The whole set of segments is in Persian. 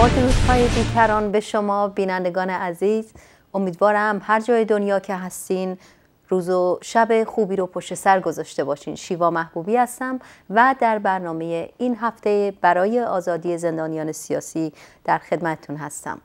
با درودهای بیکران به شما بینندگان عزیز، امیدوارم هر جای دنیا که هستین روز و شب خوبی رو پشت سر گذاشته باشین. شیوا محبوبی هستم و در برنامه این هفته برای آزادی زندانیان سیاسی در خدمتتون هستم.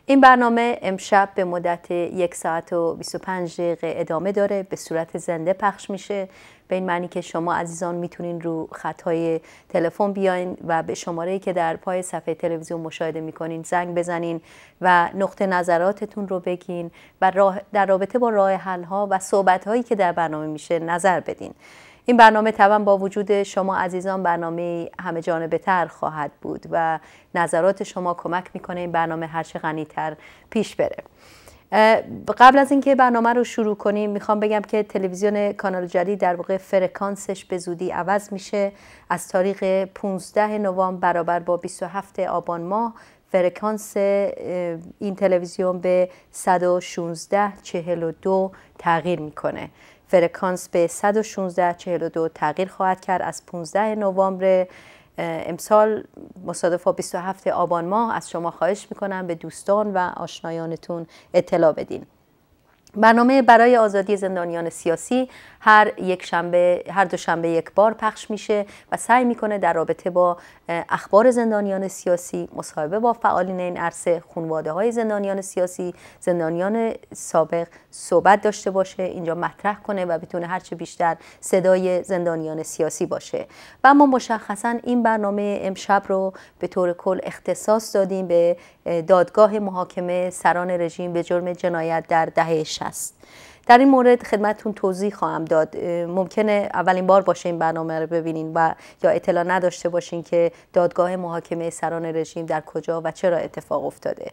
این برنامه امشب به مدت 1 ساعت و 25 دقیقه ادامه داره، به صورت زنده پخش میشه، به این معنی که شما عزیزان میتونین رو خطهای تلفن بیاین و به شماره‌ای که در پای صفحه تلویزیون مشاهده میکنین زنگ بزنین و نقطه نظراتتون رو بگین و در رابطه با راه حل ها و صحبت هایی که در برنامه میشه نظر بدین. این برنامه طبعا با وجود شما عزیزان برنامه همه جانبه تر خواهد بود و نظرات شما کمک میکنه این برنامه هرچه غنی‌تر پیش بره. قبل از اینکه برنامه رو شروع کنیم میخوام بگم که تلویزیون کانال جدید در واقع فرکانسش به زودی عوض میشه. از تاریخ 15 نوامبر برابر با 27 آبان ماه فرکانس این تلویزیون به 116.42 تغییر میکنه. فرکانس به 116.42 تغییر خواهد کرد از 15 نوامبر امسال مصادف با 27 آبان ماه. از شما خواهش میکنم به دوستان و آشنایانتون اطلاع بدین. برنامه برای آزادی زندانیان سیاسی هر دوشنبه یک بار پخش میشه و سعی میکنه در رابطه با اخبار زندانیان سیاسی، مصاحبه با فعالین این عرصه، خانواده های زندانیان سیاسی، زندانیان سابق صحبت داشته باشه، اینجا مطرح کنه و بتونه هرچه بیشتر صدای زندانیان سیاسی باشه. و ما مشخصا این برنامه امشب رو به طور کل اختصاص دادیم به دادگاه محاکمه سران رژیم به جرم جنایت در دهه 60. در این مورد خدمتتون توضیح خواهم داد. ممکنه اولین بار باشه این برنامه رو ببینین و یا اطلاع نداشته باشین که دادگاه محاکمه سران رژیم در کجا و چرا اتفاق افتاده.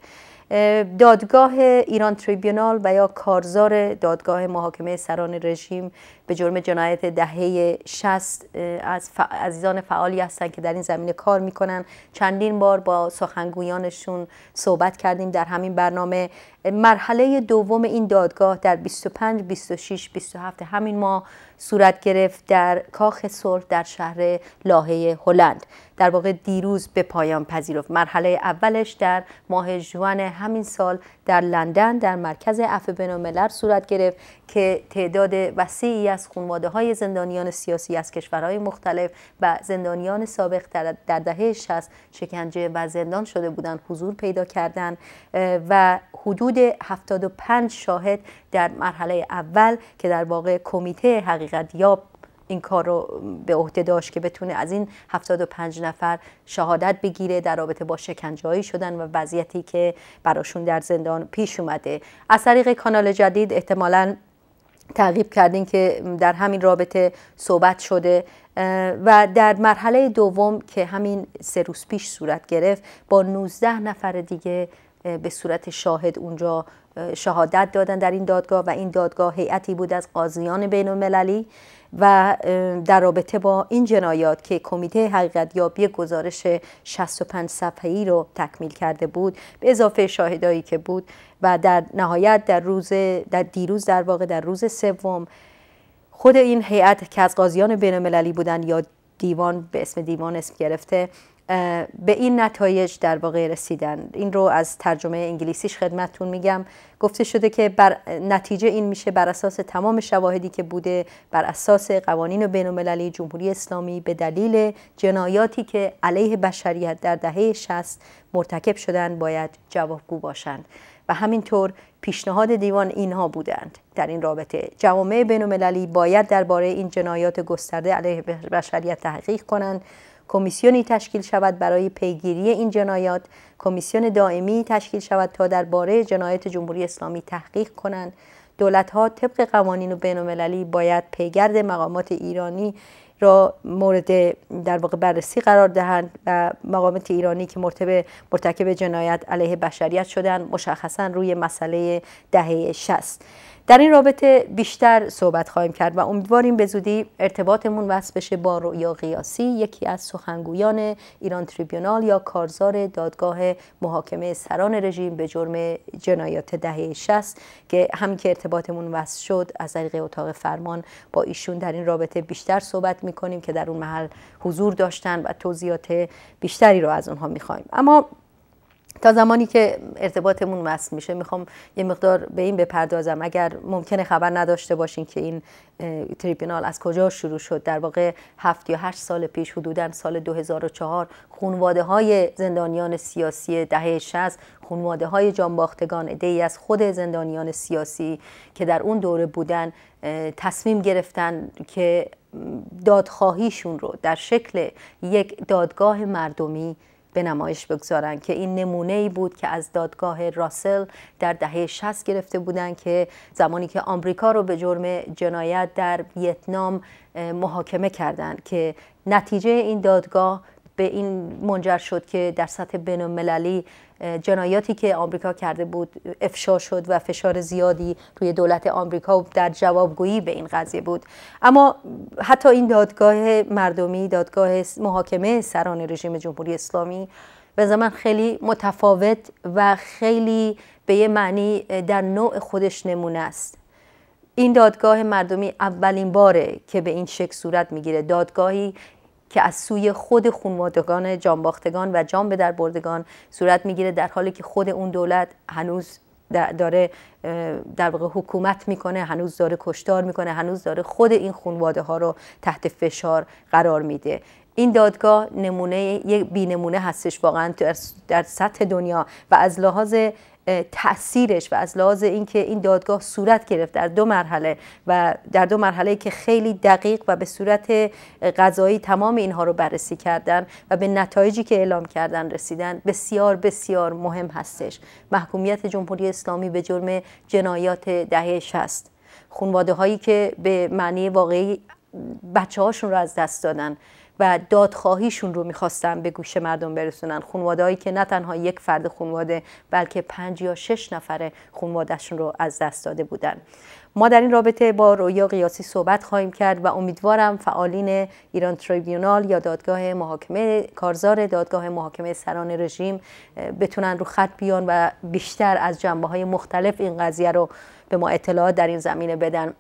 دادگاه ایران تریبیونال و یا کارزار دادگاه محاکمه سران رژیم به جرم جنایت دهه 60 از عزیزان فعالی هستند که در این زمینه کار میکنن. چندین بار با سخنگویانشون صحبت کردیم در همین برنامه. مرحله دوم این دادگاه در 25 26 27 همین ماه صورت گرفت در کاخ صلح در شهر لاهه هلند. در واقع دیروز به پایان پذیرفت. مرحله اولش در ماه ژوئن همین سال در لندن در مرکز عفو بین‌الملل صورت گرفت که تعداد وسیعی از خانواده‌های زندانیان سیاسی از کشورهای مختلف و زندانیان سابق در دهه 60 شکنجه و زندان شده بودند حضور پیدا کردند و حدود 75 شاهد در مرحله اول که در واقع کمیته حقیقت یاب این کار رو به عهده داشت که بتونه از این 75 نفر شهادت بگیره در رابطه با شکنجه‌هایی شدن و وضعیتی که براشون در زندان پیش اومده. از طریق کانال جدید احتمالاً تعقیب کردین که در همین رابطه صحبت شده و در مرحله دوم که همین 3 روز پیش صورت گرفت با 19 نفر دیگه به صورت شاهد اونجا شهادت دادن در این دادگاه و این دادگاه هیئتی بود از قاضیان بین‌المللی و در رابطه با این جنایات که کمیته حقیقت یابی گزارش 65 صفحه‌ای رو تکمیل کرده بود به اضافه شاهدایی که بود و در نهایت در دیروز در واقع در روز سوم خود این هیئت که از قاضیان بین‌المللی بودن یا دیوان به اسم دیوان اسم گرفته به این نتایج در واقع رسیدن. این رو از ترجمه انگلیسیش خدمتتون میگم. گفته شده که نتیجه این میشه بر اساس تمام شواهدی که بوده، بر اساس قوانین بین‌المللی جمهوری اسلامی به دلیل جنایاتی که علیه بشریت در دهه 60 مرتکب شدن باید جوابگو باشند و همینطور پیشنهاد دیوان اینها بودند. در این رابطه جوامع بین‌المللی باید درباره این جنایات گسترده علیه بشریت تحقیق کنند. کمیسیونی تشکیل شود برای پیگیری این جنایات. کمیسیون دائمی تشکیل شود تا درباره جنایات جمهوری اسلامی تحقیق کنند. دولت‌ها طبق قوانین بین‌المللی باید پیگرد مقامات ایرانی را مورد در واقع بررسی قرار دهند و مقامات ایرانی که مرتکب جنایت علیه بشریت شدند مشخصاً روی مسئله دهه 60. در این رابطه بیشتر صحبت خواهیم کرد و امیدواریم به زودی ارتباطمون وصل بشه با رؤیا قیاسی، یکی از سخنگویان ایران تریبیونال یا کارزار دادگاه محاکمه سران رژیم به جرم جنایات دهه 60 که همین که ارتباطمون وصل شد از طریق اتاق فرمان با ایشون در این رابطه بیشتر صحبت میکنیم که در اون محل حضور داشتن و توضیحات بیشتری رو از اونها میخوایم. اما تا زمانی که ارتباطمون وصل میشه میخوام یه مقدار به این بپردازم. اگر ممکنه خبر نداشته باشین که این تریبونال از کجا شروع شد، در واقع 7 یا 8 سال پیش، حدوداً سال 2004، خانواده های زندانیان سیاسی دهه 60، خانواده های جانباختگان، عده‌ای از خود زندانیان سیاسی که در اون دوره بودن، تصمیم گرفتن که دادخواهیشون رو در شکل یک دادگاه مردمی به نمایش بگذارن، که این نمونه‌ای بود که از دادگاه راسل در دهه 60 گرفته بودن که زمانی که آمریکا رو به جرم جنایت در ویتنام محاکمه کردند، که نتیجه این دادگاه به این منجر شد که در سطح بین‌المللی جنایاتی که آمریکا کرده بود افشا شد و فشار زیادی روی دولت آمریکا در جوابگویی به این قضیه بود. اما حتی این دادگاه مردمی، دادگاه محاکمه سران رژیم جمهوری اسلامی، به زمان خیلی متفاوت و خیلی به یه معنی در نوع خودش نمونه است. این دادگاه مردمی اولین باره که به این شکل صورت میگیره، دادگاهی که از سوی خود خانوادگان جانباختگان و جان به در بردگان صورت میگیره، در حالی که خود اون دولت هنوز داره در واقع حکومت میکنه، هنوز داره کشتار میکنه، هنوز داره خود این خانواده ها رو تحت فشار قرار میده. این دادگاه نمونه، یک بی‌نمونه هستش واقعا در سطح دنیا و از لحاظ تأثیرش و از لحاظ اینکه این دادگاه صورت گرفت در 2 مرحله و در 2 مرحله که خیلی دقیق و به صورت قضایی تمام اینها رو بررسی کردن و به نتایجی که اعلام کردن رسیدن، بسیار بسیار مهم هستش. محکومیت جمهوری اسلامی به جرم جنایات دهه 60، خانواده هایی که به معنی واقعی بچه هاشون رو از دست دادن و دادخواهیشون رو میخواستن به گوش مردم برسونن، خانواده‌هایی که نه تنها یک فرد خانواده بلکه 5 یا 6 نفر خانواده‌شون رو از دست داده بودن. ما در این رابطه با رویا قیاسی صحبت خواهیم کرد و امیدوارم فعالین ایران تریبیونال یا دادگاه محاکمه کارزار دادگاه محاکمه سران رژیم بتونن رو خط بیان و بیشتر از جنبه‌های مختلف این قضیه رو به ما اطلاعات در این زمینه بدن.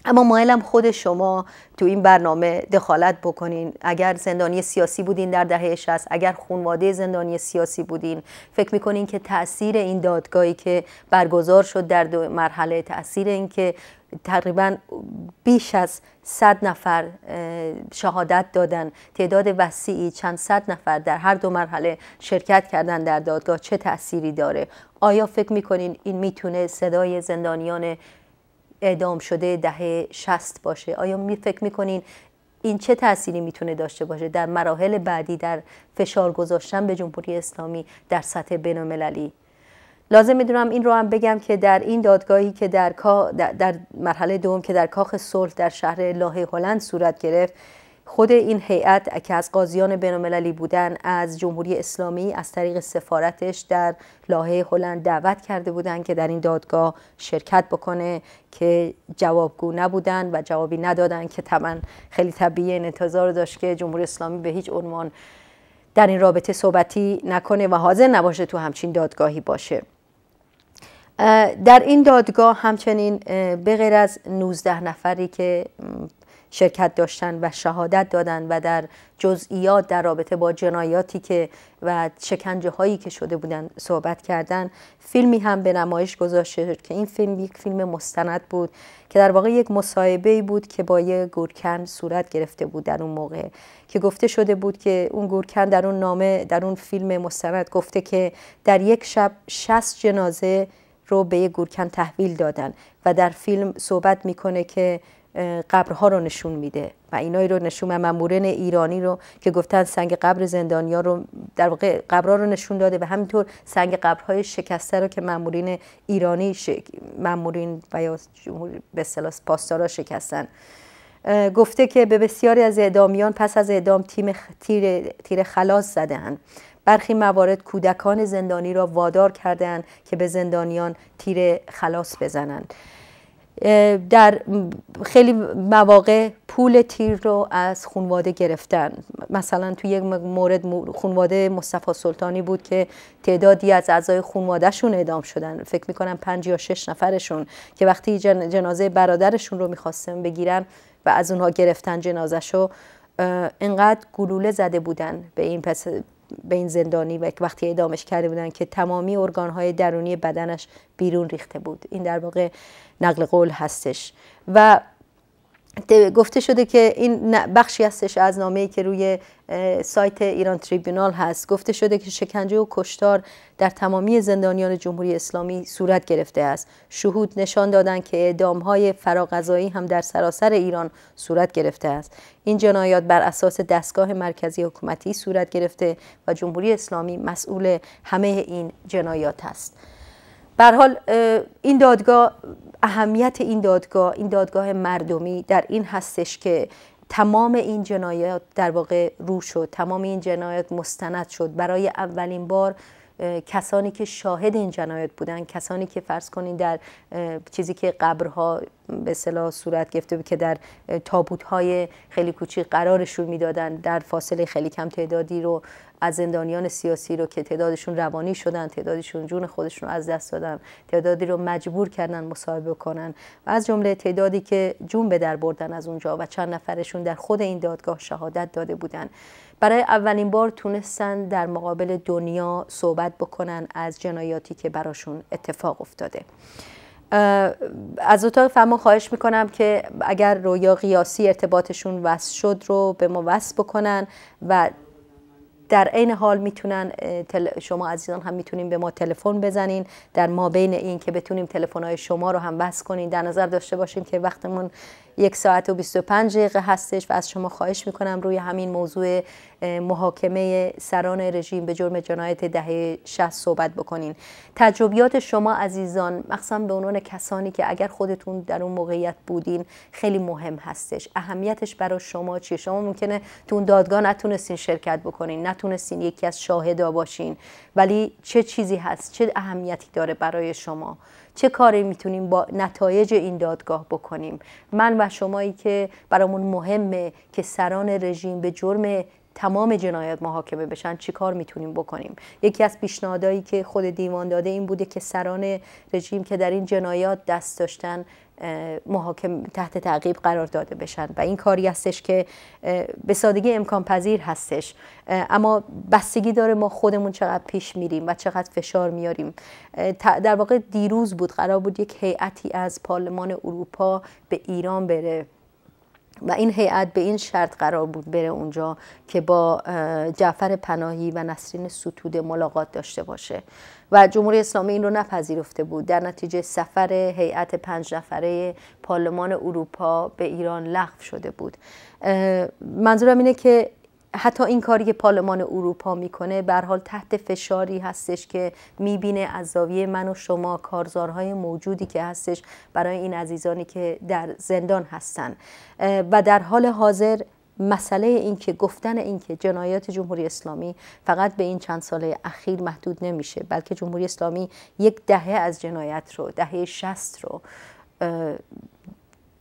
اما مایلم خود شما تو این برنامه دخالت بکنین. اگر زندانی سیاسی بودین در دهه 60، اگر خانواده زندانی سیاسی بودین، فکر میکنین که تأثیر این دادگاهی که برگزار شد در 2 مرحله، تأثیر این که تقریباً بیش از 100 نفر شهادت دادن، تعداد وسیعی چند صد نفر در هر 2 مرحله شرکت کردن در دادگاه، چه تأثیری داره؟ آیا فکر میکنین این میتونه صدای زندانیان اعدام شده دهه 60 باشه؟ آیا فکر میکنین این چه تأثیری میتونه داشته باشه در مراحل بعدی در فشار گذاشتن به جمهوری اسلامی در سطح بین‌المللی؟ لازم میدونم این رو هم بگم که در این دادگاهی که در مرحله دوم که در کاخ صلح در شهر لاهه هلند صورت گرفت، خود این هیئت که از قاضیان بین‌المللی بودن از جمهوری اسلامی از طریق سفارتش در لاهه هلند دعوت کرده بودن که در این دادگاه شرکت بکنه، که جوابگو نبودن و جوابی ندادن، که طبعا خیلی طبیعیه، این انتظار داشت که جمهوری اسلامی به هیچ عنوان در این رابطه صحبتی نکنه و حاضر نباشه تو همچین دادگاهی باشه. در این دادگاه همچنین به غیر از 19 نفری که شرکت داشتن و شهادت دادن و در جزئیات در رابطه با جنایاتی که و شکنجه هایی که شده بودن صحبت کردن، فیلمی هم به نمایش گذاشته شد که این فیلم یک فیلم مستند بود که در واقع یک مصاحبه‌ای بود که با یک گورکن صورت گرفته بود در اون موقع، که گفته شده بود که اون گورکن در اون نامه، در اون فیلم مستند گفته که در یک شب 60 جنازه رو به یک گورکن تحویل دادن و در فیلم صحبت میکنه که قبرها رو نشون میده و اینایی رو نشون، مامورین ایرانی رو که گفتن سنگ قبر زندانیا رو در واقع قبرها رو نشون داده و همینطور سنگ قبرهای شکسته رو که مامورین ایرانی مامورین و یا به اصطلاح پاسدارا شکستن. گفته که به بسیاری از اعدامیان پس از اعدام تیر خلاص زده‌اند. برخی موارد کودکان زندانی را وادار کردند که به زندانیان تیر خلاص بزنند. در خیلی مواقع پول تیر رو از خانواده گرفتن. مثلا توی یک مورد خانواده مصطفی سلطانی بود که تعدادی از اعضای خانوادهشون اعدام شدن، فکر میکنم 5 یا 6 نفرشون، که وقتی جنازه برادرشون رو میخواستن بگیرن و از اونها گرفتن جنازهشو، اینقدر گلوله زده بودن به این به این زندانی و وقتی اعدامش کرده بودن که تمامی ارگانهای درونی بدنش بیرون ریخته بود. این در واقع نقل قول هستش و گفته شده که این بخشی هستش از نامه‌ای که روی سایت ایران تریبیونال هست. گفته شده که شکنجه و کشتار در تمامی زندانیان جمهوری اسلامی صورت گرفته است. شهود نشان دادند که اعدام‌های فراغذایی هم در سراسر ایران صورت گرفته است. این جنایات بر اساس دستگاه مرکزی حکومتی صورت گرفته و جمهوری اسلامی مسئول همه این جنایات است. به هر حال این دادگاه، اهمیت این دادگاه مردمی در این هستش که تمام این جنایات در واقع رو شد، تمام این جنایات مستند شد. برای اولین بار کسانی که شاهد این جنایات بودن، کسانی که فرض کنین در چیزی که قبرها به اصطلاح صورت گرفته بود که در تابوت‌های خیلی کوچیک قرارشون میدادن، در فاصله خیلی کم تعدادی رو از زندانیان سیاسی رو که تعدادشون روانی شدن، تعدادشون جون خودشون رو از دست دادن، تعدادی رو مجبور کردن مصاحبه کنن و از جمله تعدادی که جون به در بردن از اونجا و چند نفرشون در خود این دادگاه شهادت داده بودن. برای اولین بار تونستن در مقابل دنیا صحبت بکنن از جنایاتی که براشون اتفاق افتاده. از اتاق فرمان خواهش میکنم که اگر رویا قیاسی ارتباطشون وصل شد رو به ما وصل بکنن و در عین حال میتونن شما عزیزان هم میتونین به ما تلفن بزنین در مابین این که بتونیم تلفن‌های شما رو هم وصل کنین. در نظر داشته باشیم که وقتمون 1 ساعت و 25 دقیقه هستش و از شما خواهش میکنم روی همین موضوع محاکمه سران رژیم به جرم جنایت دهه 60 صحبت بکنین. تجربیات شما عزیزان، مخصوصا به عنوان کسانی که اگر خودتون در اون موقعیت بودین، خیلی مهم هستش. اهمیتش برای شما چیه؟ شما ممکنه تو اون دادگاه نتونستین شرکت بکنین، نتونستین یکی از شاهدا باشین، ولی چه چیزی هست، چه اهمیتی داره برای شما؟ چه کاری میتونیم با نتایج این دادگاه بکنیم؟ من و شمایی که برامون مهمه که سران رژیم به جرم تمام جنایات محاکمه بشن، چی کار میتونیم بکنیم؟ یکی از پیشنهادایی که خود دیوان داده این بوده که سران رژیم که در این جنایات دست داشتن محاکم تحت تعقیب قرار داده بشن و این کاری هستش که به سادگی امکان پذیر هستش، اما بستگی داره ما خودمون چقدر پیش میریم و چقدر فشار میاریم. در واقع دیروز بود قرار بود یک هیئتی از پارلمان اروپا به ایران بره و این هیئت به این شرط قرار بود بره اونجا که با جعفر پناهی و نسرین ستوده ملاقات داشته باشه و جمهوری اسلامی این رو نپذیرفته بود. در نتیجه سفر هیئت 5 نفره پارلمان اروپا به ایران لغو شده بود. منظورم اینه که حتی این کاری که پارلمان اروپا میکنه به هر حال تحت فشاری هستش که میبینه از زاویه من و شما کارزارهای موجودی که هستش برای این عزیزانی که در زندان هستن و در حال حاضر مسئله این که گفتن این که جنایات جمهوری اسلامی فقط به این چند ساله اخیر محدود نمیشه، بلکه جمهوری اسلامی یک دهه از جنایت رو، دهه 60 رو،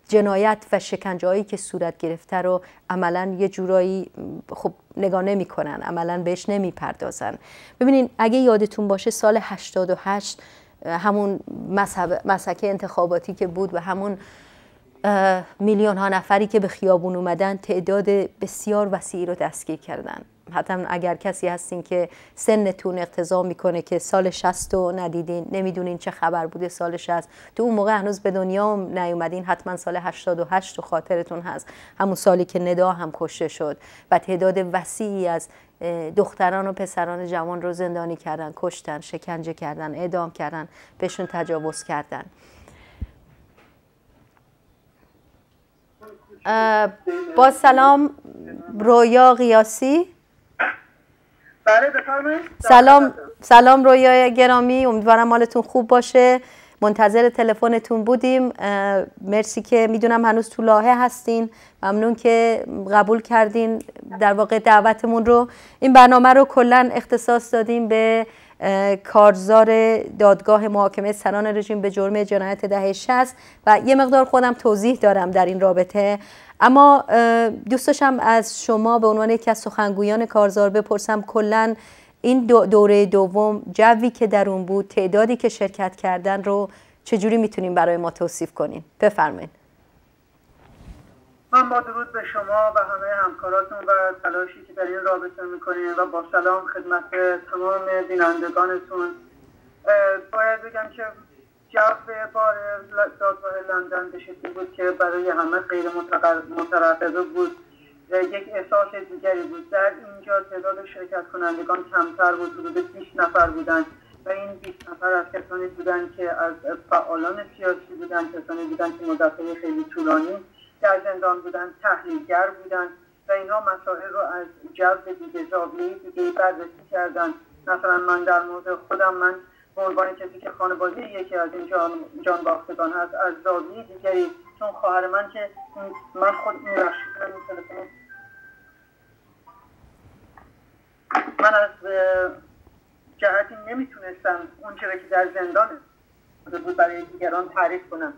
جنایت و شکنجه‌هایی که صورت گرفته رو عملاً یه جورایی خب نگاه نمی‌کنن، عملاً بهش نمی‌پردازن. ببینین اگه یادتون باشه سال 88 همون مسحک انتخاباتی که بود و همون میلیون ها نفری که به خیابون اومدن تعداد بسیار وسیعی رو دستگیر کردن. حتی اگر کسی هستین که سنتون اقتضا میکنه که سال 60 رو ندیدین، نمیدونین چه خبر بوده سال 60، تو اون موقع هنوز به دنیا نیومدین، حتما سال 88 تو خاطرتون هست، همون سالی که ندا هم کشته شد و تعداد وسیعی از دختران و پسران جوان رو زندانی کردن، کشتن، شکنجه کردن، اعدام کردن، بهشون تجاوز کردن. با سلام رویا قیاسی. بله بفرمایید. سلام رویا گرامی، امیدوارم حالتون خوب باشه. منتظر تلفنتون بودیم. مرسی که میدونم هنوز تو لاهه هستین. ممنون که قبول کردین در واقع دعوتمون رو. این برنامه رو کلاً اختصاص دادیم به کارزار دادگاه محاکمه سران رژیم به جرم جنایت دهه 60 و یه مقدار خودم توضیح دارم در این رابطه، اما دوست داشتم از شما به عنوان یکی از سخنگویان کارزار بپرسم کلاً این دوره دوم جوی که در اون بود، تعدادی که شرکت کردن رو چجوری میتونیم برای ما توصیف کنین؟ بفرمایید. من با درود به شما و همه همکاراتون و تلاشی که در این رابطه میکنین و با سلام خدمت تمام بینندگانتون. باید بگم که جو بار دادگاه لندن به شکلی بود که برای همه غیر مترقبه بود. یک احساس دیگری بود. در اینجا تعداد شرکت کنندگان کمتر بود، حدود 20 نفر بودند و این 20 نفر از کسانی بودند که از فعالان سیاسی بودند، کسانی بودند که مدت‌های خیلی طولانی در زندان بودند، تحلیلگر بودند و اینا مسائل رو از جو دیگه، زاویه دیگه بررسی کردند. مثلا من در مورد خودم، من به عنوان کسی که خانواده یکی از این جان باختگان هست، از زاویه دیگری، چون خواهر من که من خود این رشد من از جهتی نمیتونستم اون چرا که در زندان بود برای دیگران تعریف کنم،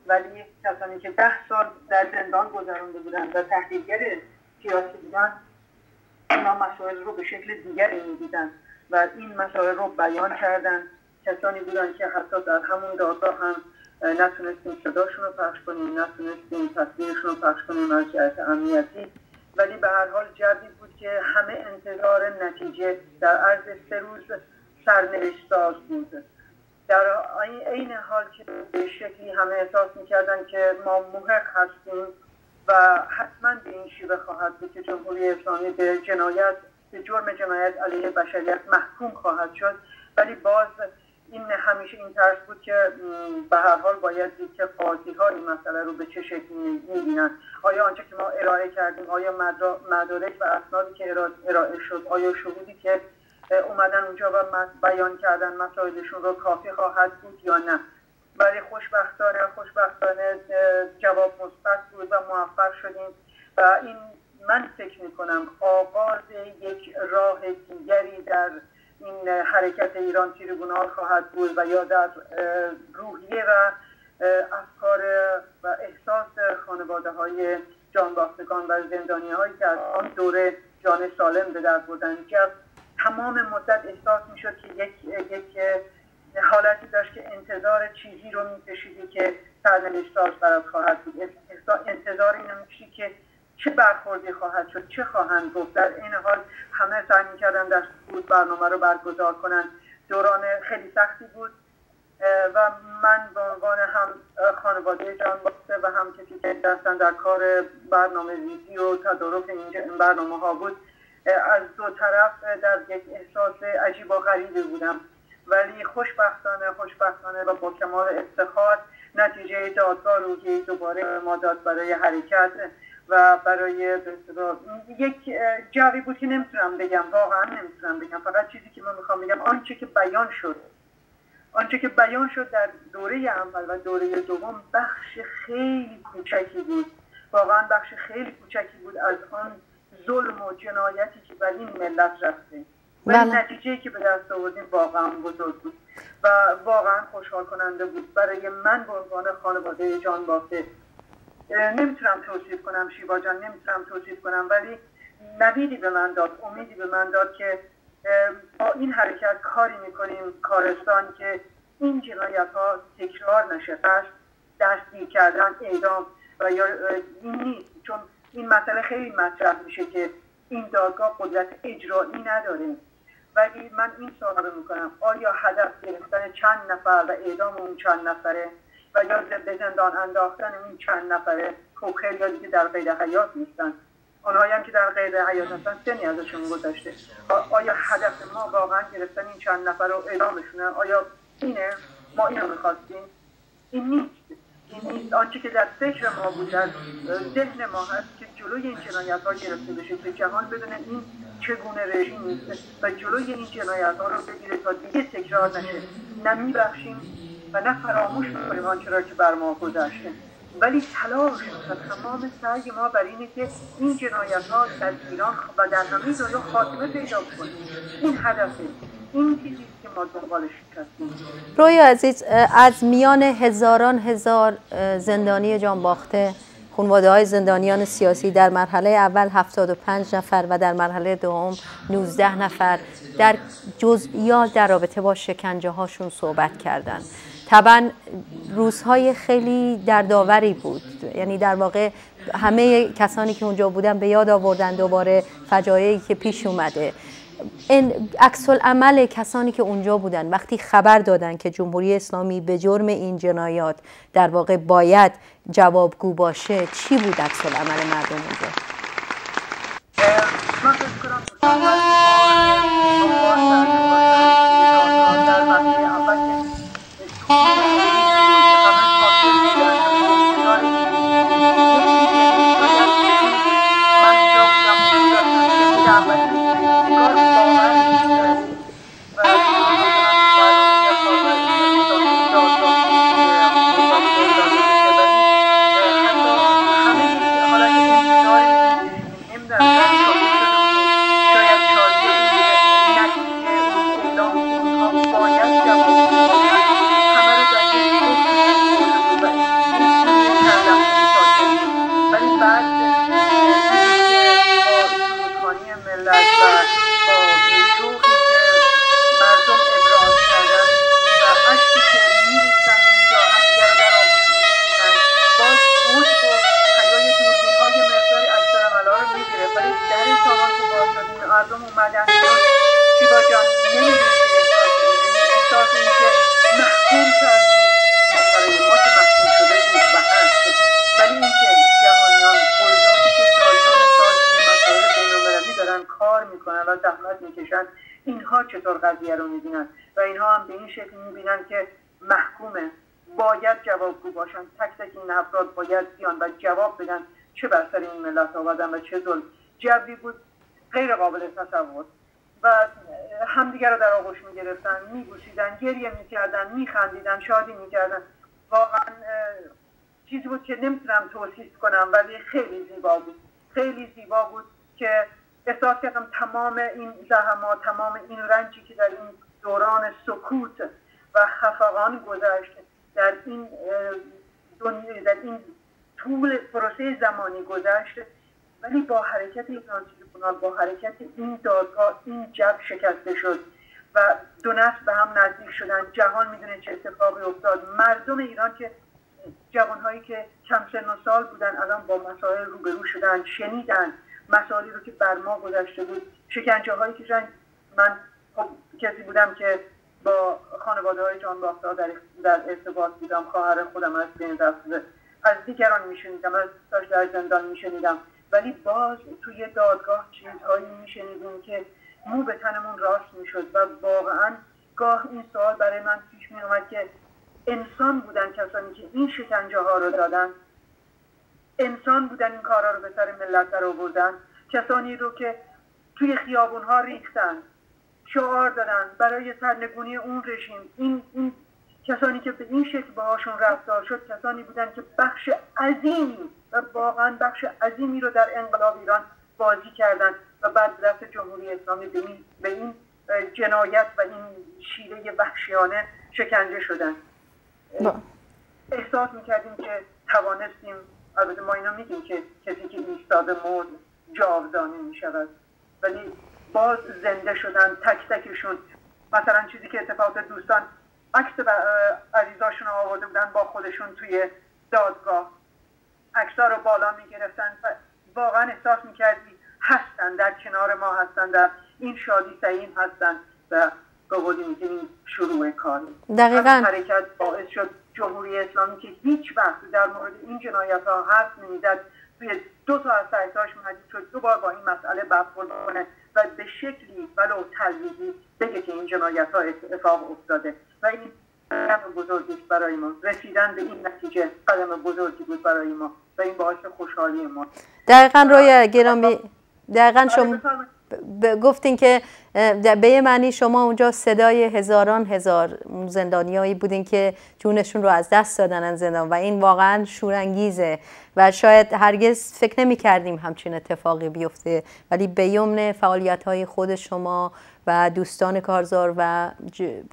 ولی کسانی که 10 سال در زندان گذرانده بودن و تحلیلگر سیاسی بودن، اینا مسائل رو به شکل دیگری میدیدن و این مسائل رو بیان کردن. کسانی بودن که حتی در همون دادگاه هم نتونستیم صداشون رو پخش کنیم، نتونستیم تصویرشون رو پخش کنیم از جهت امنیتی، ولی به هر حال جوی بود که همه انتظار نتیجه در عرض 3 روز سرنوشت ساز بود. در این حال که به شکلی همه احساس میکردن که ما محق هستیم و حتما به این شیوه خواهد بود که جمهوری اسلامی به جرم جنایت علیه بشریت محکوم خواهد شد، ولی باز این همیشه این ترس بود که به هر حال باید دید که قاضی ها این مسئله رو به چه شکلی می‌بینن. آیا آنچه که ما ارائه کردیم، آیا مدارک و اسنادی که ارائه شد، آیا شهودی که اومدن اونجا و بیان کردن مسائلشون رو کافی خواهد بود یا نه؟ ولی خوشبختانه جواب مثبت بود و موفق شدیم و این من فکر می‌کنم آغاز یک راه دیگری در این حرکت ایران تریبونال خواهد بود و یا در روحیه و افکار و احساس خانواده های جانباختگان و زندانی هایی که از آن دوره جان سالم به در بردن. تمام مدت احساس می شد که یک حالتی داشت که انتظار چیزی رو می کشیدی که سرنوشت ساز برات خواهد بود. انتظار اینو می کشید که چه برخوردی خواهد شد، چه خواهند گفت. در این حال همه سعی می‌کردن در سکوت برنامه رو برگزار کنن. دوران خیلی سختی بود و من به عنوان هم خانواده جانباخته و هم کسی که دستن در کار برنامه‌ریزی و تدارک این برنامه‌ها بود، از دو طرف در یک احساس عجیب و غریبی بودم، ولی خوشبختانه و با کمال افتخار نتیجه دادگاه رو که دوباره ما داد برای حرکت و برای یک جوی بود که نمیتونم بگم، واقعا نمیتونم بگم. فقط چیزی که من میخوام بگم آنچه که بیان شد در دوره اول و دوره دوم بخش خیلی کوچکی بود، واقعا بخش خیلی کوچکی بود از آن ظلم و جنایتی که بر این ملت رفته و نتیجه‌ای که به دست آوردیم واقعا بزرگ بود و واقعا خوشحال کننده بود برای من به عنوان خانواده جانباخته. نمیتونم توصیف کنم شیوا جان، نمیتونم توصیف کنم، ولی نویدی به من داد، امیدی به من داد که با این حرکت کاری میکنیم کارستان که این جنایت ها تکرار نشه. دستگیر کردن، اعدام و یا این نیست، چون این مسئله خیلی مطرح میشه که این دادگاه قدرت اجرایی نداره، ولی من این سوال رو میکنم آیا هدف گرفتن چند نفر و اعدام اون چند نفره و یا به زندان انداختن این چند نفره؟ خب خیلی دیگه در قید حیات نیستن، اونهایی هم که در قید حیات هستن سنی ازشون گذشته. آیا هدف ما واقعا گرفتن این چند نفر رو اعدامشونه؟ آیا اینه؟ ما اینو میخواستیم؟ این نیست. آنچه که در فکر ما بود، در ذهن ما هست که جلوی این جنایت ها گرفته بشه که جهان بدونه این چگونه رژیمی است و جلوی این جنایت ها رو بگیره تا دیگه تکرار نشه. نه میبخشیم و نه فراموش میکنیم آنچه را که بر ما گذشته، ولی تلاش و تمام سعی ما بر اینه که این جنایت ها در ایران و در همه دنیا خاتمه پیدا کنه. این هدفه، این چیزی که ما دنبالش هستیم. رویا عزیز، از میان هزار زندانی جانباخته، خانواده های زندانیان سیاسی در مرحله اول 75 نفر و در مرحله دوم 19 نفر در جزئیات در رابطه با شکنجه هاشون صحبت کردن. طبعا روزهای خیلی دردآوری بود، یعنی در واقع همه کسانی که اونجا بودن به یاد آوردن دوباره فجایعی که پیش اومده. این عکس العمل کسانی که اونجا بودن وقتی خبر دادن که جمهوری اسلامی به جرم این جنایات در واقع باید جوابگو باشه، چی بود عکس العمل مردم اونجا؟ من فکر کنم اینها چطور قضیه رو میبینن و اینها هم به این شکل میبینن که محکومه، باید جوابگو باشن، تک تک این افراد باید بیان و جواب بدن چه بر سر این ملت آوردن و چه ظلم. جوی بود غیر قابل تصور و همدیگر رو در آغوش میگرفتن، میبوسیدن، گریه میکردن، میخندیدن، شادی میکردن. واقعا چیزی بود که نمیتونم توصیف کنم ولی خیلی زیبا بود، خیلی زیبا بود که احساس کردم تمام این زحمات، تمام این رنجی که در این دوران سکوت و خفقان گذشت، در این طول پروسه زمانی گذشت، ولی با حرکت ایران تریبونال، با حرکت این دادگاه این جبر شکسته شد و دو نسل به هم نزدیک شدن. جهان میدونه چه اتفاقی افتاد. مردم ایران که جوانهایی که کم سن و سال بودن الان با مسائل روبرو شدن، شنیدن مسائلی رو که بر ما گذشته بود، شکنجه هایی که من کسی بودم که با خانواده های جانباخته‌ها در ارتباط بودم، خواهر خودم از بین رفته، از دیگران میشنیدم، از تاش در زندان میشنیدم، ولی باز توی دادگاه چیزهایی میشنیدیم که مو به تنمون راست میشد و واقعا گاه این سوال برای من پیش می اومد که انسان بودن کسانی که این شکنجه ها رو دادن، انسان بودن این کارا رو به سر ملت در آوردن، کسانی رو که توی خیابون ها ریختن، شعار دادن برای سرنگونی اون رژیم. این کسانی که به این شکل باهاشون رفتار شد کسانی بودن که بخش عظیمی و واقعا بخش عظیمی رو در انقلاب ایران بازی کردن و بعد دست جمهوری اسلامی به این جنایت و این شیوه وحشیانه شکنجه شدن. احساس میکردیم که توانستیم، البته ما اینا میگیم که کسی که ایستاده مرد جاودانه میشود، ولی باز زنده شدن تک تکشون. مثلا چیزی که اتفاق دوستان عکس عزیزاشون آورده بودن با خودشون توی دادگاه، عکس‌ها رو بالا میگرفتن و واقعا احساس میکردی هستن، در کنار ما هستن، در این شادی سعیم هستن و گوهدی میگیم شروع کار. دقیقاً حرکت باعث شد جمهوری اسلامی که هیچ وقت در مورد این جنایت ها حرف نمیزد، توی 2 تا از سایتاش مجید شد 2 بار با این مسئله برخورد کنه و به شکلی ولو تلویحی بگه که این جنایت ها اتفاق افتاده و این قدم بزرگی برای ما. رسیدن به این نتیجه قدم بزرگی بود برای ما و این باعث خوشحالی ما. دقیقاً رویا گرامی، دقیقاً شما گفتین که به یه معنی شما اونجا صدای هزار زندانیایی بودین که جونشون رو از دست دادن از زندان و این واقعا شورانگیزه و شاید هرگز فکر نمی کردیم همچین اتفاقی بیفته، ولی به یمن فعالیت‌های خود شما و دوستان کارزار و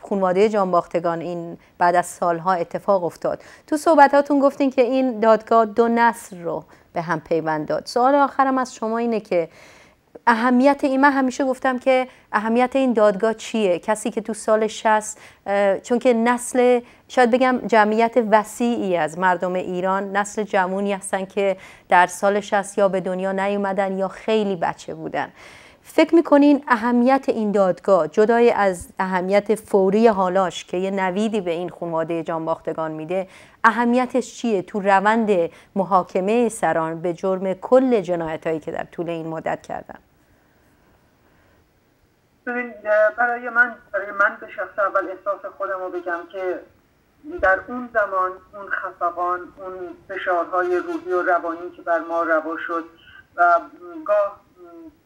خانواده جانباختگان این بعد از سالها اتفاق افتاد. تو صحبتاتون گفتین که این دادگاه 2 نسل رو به هم پیوند داد. سوال آخرم از شما اینه که اهمیت این، من همیشه گفتم که اهمیت این دادگاه چیه؟ کسی که تو سال 60 چون که نسل، شاید بگم جمعیت وسیعی از مردم ایران نسل جوانی هستن که در سال 60 یا به دنیا نیومدن یا خیلی بچه بودن. فکر میکنین اهمیت این دادگاه جدای از اهمیت فوری حالاش که یه نویدی به این خانواده جانباختگان میده، اهمیتش چیه تو روند محاکمه سران به جرم کل جنایتایی که در طول این مدت کردن؟ ببین، برای من به شخص اول احساس خودم رو بگم که در اون زمان اون خفقان، اون فشارهای روحی و روانی که بر ما روا شد و گاه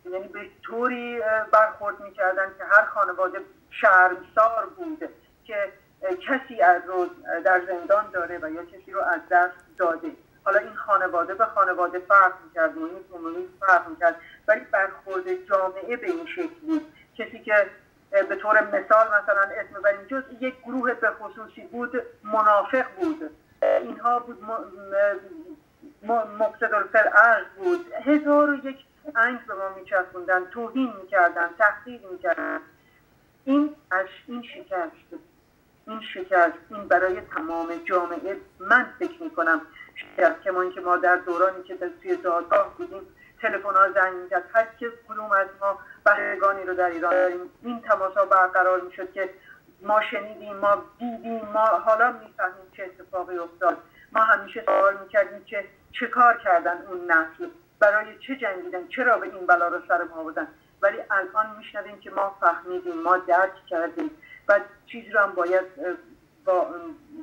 یعنی به طوری برخورد میکردن که هر خانواده شرمسار بود که کسی رو در زندان داره و یا کسی رو از دست داده. حالا این خانواده به خانواده فرق میکرد، محیط فرق میکرد، ولی برخورد جامعه به این شکل بود. کسی که به طور مثال مثلا اسم بریم جز یک گروه به خصوصی بود، منافق بود، اینها بود، مفسد الفرعرض بود، 1001 انگ به ما میچسبوندن، توهین میکردن، تحقیر میکردن. این شکست این برای تمام جامعه، من فکر میکنم شکست. که ما در دورانی که توی دادگاه بودیم تلفن‌ها زنگ می‌زد، هر کدوم از ما بهره‌گانی رو در ایران داریم، این تماس‌ها برقرار می‌شد که ما شنیدیم، ما دیدیم، ما حالا می‌فهمیم چه اتفاقی افتاد. ما همیشه سوال می‌کردیم که چه کار کردن اون نسل، برای چه جنگیدن، چرا به این بلا رو سر ما آوردن. ولی الان می‌شنویم که ما فهمیدیم، ما درک کردیم و چیزی رو هم باید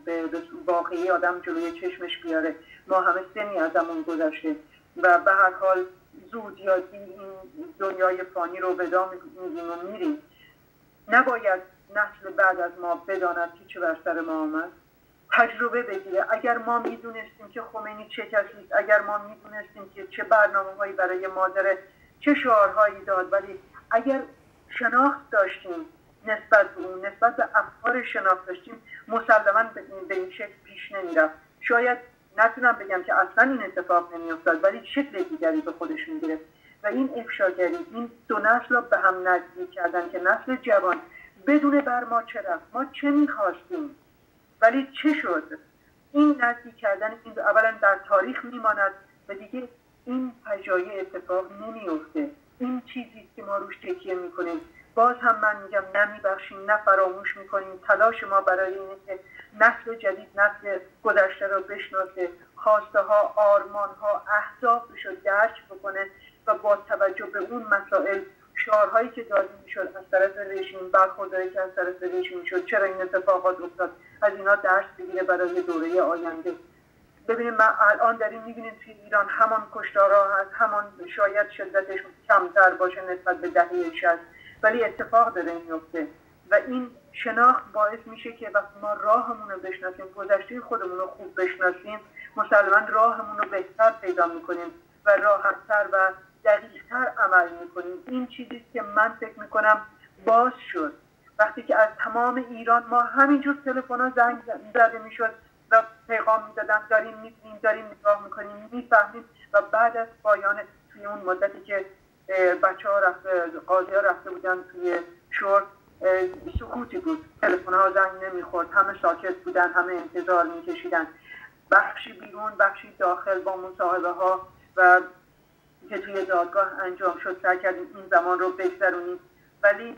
به واقعی آدم جلوی چشمش بیاره. ما همه سنی ازمون گذشته و به هر حال زود یا دیر این دنیای فانی رو ودا می‌گیم و میریم. نباید نسل بعد از ما بداند که چه بر سر ما آمد، تجربه بگیره. اگر ما میدونستیم که خمینی چه کسی است، اگر ما میدونستیم که چه برنامه‌هایی برای ما داره، چه شعارهایی داد، ولی اگر شناخت داشتیم نسبت به اون، نسبت به افکار شناخت داشتیم، مسلماً به این شکل پیش نمیرفت. شاید نتونم بگم که اصلا این اتفاق نمیافتاد، ولی شکل دیگری به خودش میگرفت. و این افشاگری، این دو نسل رو به هم نزدیک کردن که نسل جوان بدون بر ما چه رفت، ما چه میخواستیم ولی چه شد. این نزدیک کردن این اولا در تاریخ میماند و دیگه این فجایع اتفاق نمیفته. این چیزی که ما روش تکیه میکنیم. باز هم من میگم نمیبخشیم، نه فراموش میکنیم. تلاش ما برای اینه که نسل جدید نسل گذشته رو بشناسه، خواسته ها، آرمان ها، اهدافش رو درک بکنه و با توجه به اون مسائل، شعارهایی که داده میشد از طرف رژیم، برخورداری که از طرف رژیم میشد، چرا این اتفاقات افتاد، از اینا درس بگیره برای دوره آینده. ببینید ما الان داریم میبینیم توی ایران همان کشتارها هست، همان شاید شدتش کمتر باشه نسبت به دهه 60، ولی اتفاق داره میفته و این شناخت باعث میشه که وقتی ما راهمون رو بشناسیم، گذشته خودمون رو خوب بشناسیم، مسلماً راهمون رو بهتر پیدا میکنیم و راحت‌تر و دقیق‌تر عمل میکنیم. این چیزی که من فکر میکنم باز شد وقتی که از تمام ایران ما همینجور تلفن‌ها زنگ زده میشد و پیغام میدادن داریم میبینیم، داریم نگاه میکنیم، میفهمیم. و بعد از پایان توی اون مدتی که بچه‌ها قاضی‌ها رفته بودن توی شورت، سکوتی بود، تلفن‌ها زنگ نمیخورد، همه ساکت بودن، همه انتظار میکشیدن. بخشی بیرون، بخشی داخل با مصاحبه‌ها و که توی دادگاه انجام شد سعی کردیم این زمان رو بگذرونیم، ولی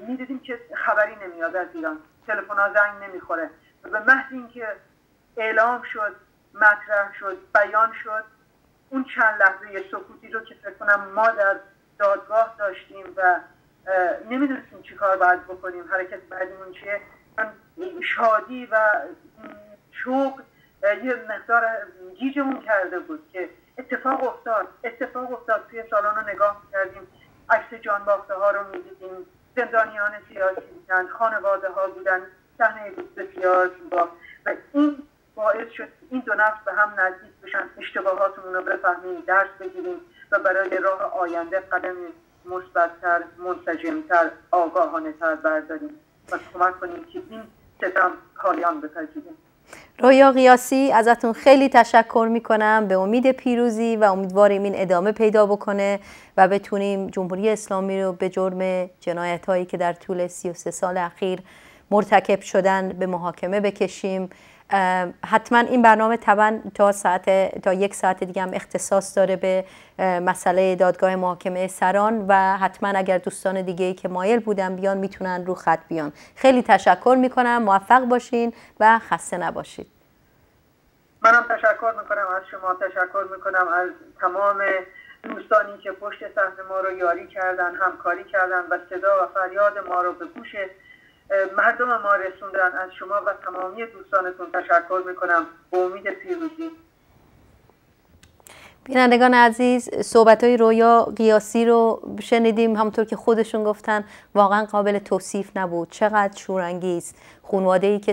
می‌دیدیم که خبری نمیاد از ایران، تلفن‌ها زنگ نمیخوره. و به محض اینکه اعلام شد، مطرح شد، بیان شد، اون چند لحظه سکوتی رو که فکر کنم ما در دادگاه داشتیم و نمیدونستیم چی کار باید بکنیم، حرکت بعدیمون چیه، شادی و شوق یه مقدار گیجمون کرده بود که اتفاق افتاد. توی سالن رو نگاه می‌کردیم، عکس جانباخته ها رو می‌دیدیم، زندانیان سیاسی بودن، خانواده ها بودن، صحنه بود بسیار زیبا و این باعث شد این دو نفس به هم نزدیک بشن، اشتباهاتمون رو بفهمیم، درس بگیریم و برای راه آینده قدم مثبت‌تر، منسجم‌تر، آگاهانه‌تر برداریم و کمک کنیم که این ستم پایان بپذیره. رویا قیاسی، ازتون خیلی تشکر میکنم. به امید پیروزی و امیدواریم این ادامه پیدا بکنه و بتونیم جمهوری اسلامی رو به جرم جنایت هایی که در طول 33 سال اخیر مرتکب شدن به محاکمه بکشیم. حتما این برنامه طبعا تا 1 ساعت دیگه هم اختصاص داره به مسئله دادگاه محاکمه سران و حتما اگر دوستان دیگه‌ای که مایل بودن بیان میتونن رو خط بیان. خیلی تشکر میکنم، موفق باشین و خسته نباشید. منم تشکر میکنم از شما، تشکر میکنم از تمام دوستانی که پشت صحنه ما رو یاری کردن، همکاری کردن و صدا و فریاد ما رو به گوش مردم ما رسوندن. از شما و تمامی دوستانتون تشکر میکنم. به امید پیروزی. بینندگان عزیز، صحبت‌های رویا قیاسی رو شنیدیم. همونطور که خودشون گفتن واقعا قابل توصیف نبود. چقدر شورانگیز. خانواده‌ای که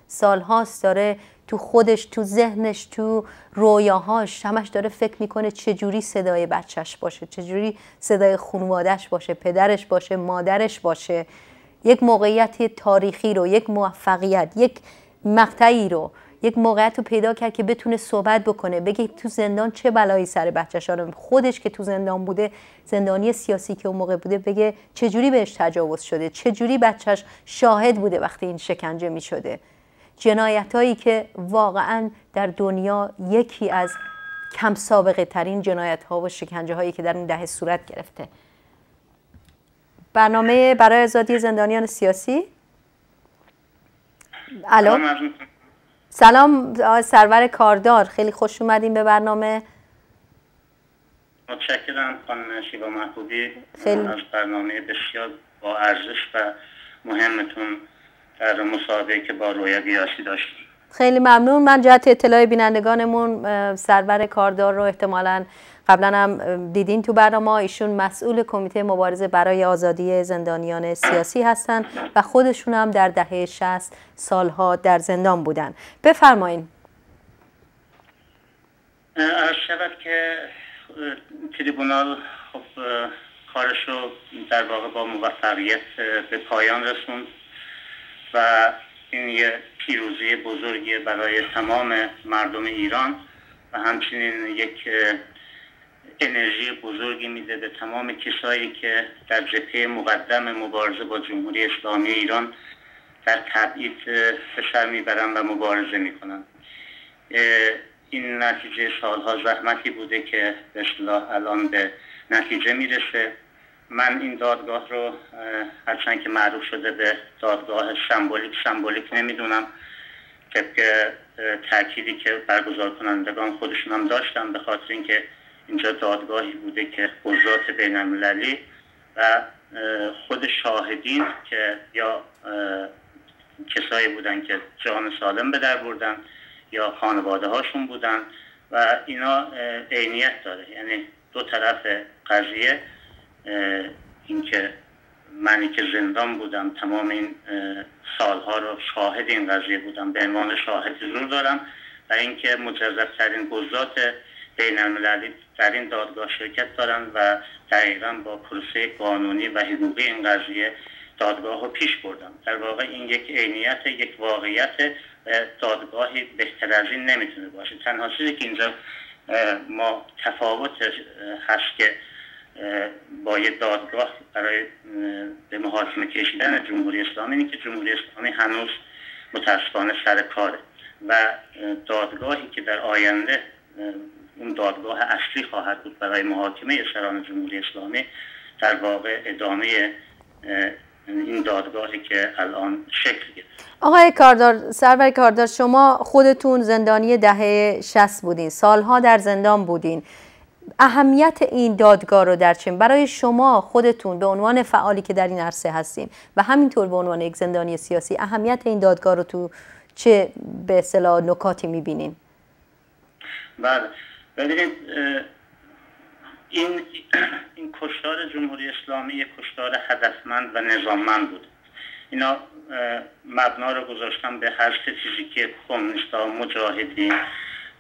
سالهاست داره تو خودش، تو ذهنش، تو رویاهاش همش داره فکر میکنه چجوری صدای بچهش باشه، چجوری صدای خانواده‌اش باشه، پدرش باشه، مادرش باشه. یک موقعیت تاریخی رو، یک موفقیت، یک مقطعی رو، یک موقعیت رو پیدا کرد که بتونه صحبت بکنه، بگه تو زندان چه بلایی سر بچه‌ش آمده. خودش که تو زندان بوده، زندانی سیاسی که اون موقع بوده، بگه چجوری بهش تجاوز شده، چجوری بچه‌ش شاهد بوده وقتی این شکنجه می شده. جنایتایی که واقعا در دنیا یکی از کم سابقه ترین جنایت ها و شکنجه هایی که در این دهه صورت گرفته. برنامه برای آزادی زندانیان سیاسی. الو، سلام سرور کاردار، خیلی خوش اومدین به برنامه. متشکرم خانم شیوا محبوبی از برنامه بسیار با ارزش و مهمتون در مصاحبه‌ای که با رویا قیاسی داشتیم. خیلی ممنون. من جهت اطلاع بینندگانمون سرور کاردار رو احتمالاً قبلا هم دیدین تو برنامه. ایشون مسئول کمیته مبارزه برای آزادی زندانیان سیاسی هستن و خودشون هم در دهه 60 سالها در زندان بودن. بفرمایین. عرض شود که تریبونال خب کارش رو در واقع با موفقیت به پایان رسوند و این یه پیروزی بزرگی برای تمام مردم ایران و همچنین یک انرژی بزرگی میده به تمام کسایی که در جبهه مقدم مبارزه با جمهوری اسلامی ایران در تبعید به سر میبرن و مبارزه میکنن. این نتیجه سالها زحمتی بوده که به اصطلاح الان به نتیجه میرسه. من این دادگاه رو هرچند که معروف شده به دادگاه سمبولیک نمیدونم، طبق تأکیدی که برگزار کنندگان خودشون هم داشتن، به خاطر اینکه اینجا دادگاهی بوده که قضات بین المللی و خود شاهدین که یا کسایی بودن که جان سالم به در بردن یا خانواده هاشون بودن و اینا عینیت داره. یعنی دو طرف قضیه، اینکه منی که زندان بودم تمام این سالها رو شاهد این قضیه بودم، به عنوان شاهد حضور دارم و اینکه مجزاترین قضات بین المللی در این دادگاه شرکت دارن و دقیقاً با پروسه قانونی و حقوقی این قضیه دادگاه رو پیش بردن. در واقع این یک عینیت، یک واقعیت، دادگاهی بهتر از این نمیتونه باشه. تنها چیزی که اینجا ما تفاوت هست که با یه دادگاه برای به محاکمه کشیدن جمهوری اسلامی اینه که جمهوری اسلامی هنوز متاسفانه سر کاره و دادگاهی که در آینده اون دادگاه اصلی خواهد بود برای محاکمه سران جمهوری اسلامی، در واقع ادامه این دادگاهی که الان شکل گرفت. آقای کاردار، سرور کاردار، شما خودتون زندانی دهه 60 بودین، سالها در زندان بودین. اهمیت این دادگاه رو در چه برای شما خودتون به عنوان فعالی که در این عرصه هستین و همینطور به عنوان یک زندانی سیاسی، اهمیت این دادگاه رو تو چه به اصطلاح نکاتی می‌بینین؟ بله، ببینید این کشتار جمهوری اسلامی یک کشتار هدفمند و نظاممند بود. اینا مبنا رو گذاشتن به حذف فیزیکی کمونیست‌ها، مجاهدین،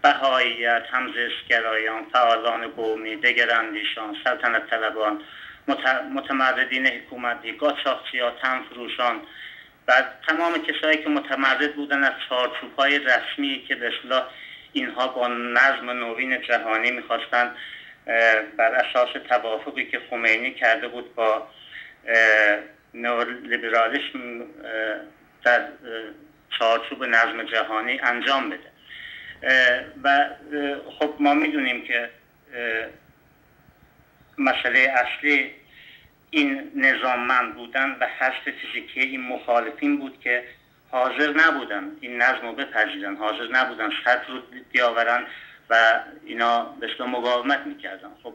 بهاییت، همزیستگرایان، فعالان قومی، دگراندیشان، سلطنت طلبان، متمردین حکومتی، قاچاقچی‌ها، تنفروشان و تمام کسایی که متمرد بودن از چارچوب‌های رسمی که به اصطلاح اینها با نظم نوین جهانی میخواستن بر اساس توافقی که خمینی کرده بود با نئولیبرالیسم در چارچوب نظم جهانی انجام بده. و خب ما میدونیم که مسئله اصلی این نظاممند بودن و حذف فیزیکی این مخالفین بود که حاضر نبودن این نظم رو بپذیرن، حاضر نبودن سطح رو بیاورن و اینا به اصطلاح مقاومت میکردن. خب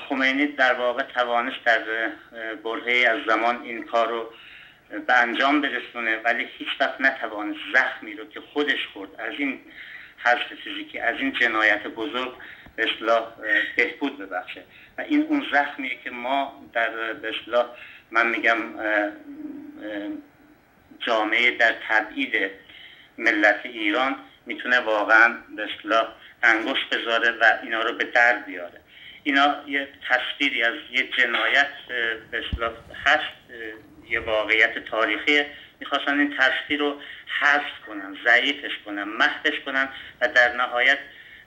خمینی در واقع توانست در برهه‌ای از زمان این کار رو به انجام برسونه، ولی هیچ وقت نتوانست زخمی رو که خودش خورد از این حذف فیزیکی، از این جنایت بزرگ به اصطلاح بهبود ببخشه. و این اون زخمیه که ما در به اصطلاح من میگم جامعه در تبعید ملت ایران میتونه واقعا به اصطلاح انگشت بذاره و اینا رو به در بیاره. اینا یه تصویری از یه جنایت به اصطلاح هست، یه واقعیت تاریخی، میخواستن این تصویر رو حذف کنن، ضعیفش کنن، محوش کنن و در نهایت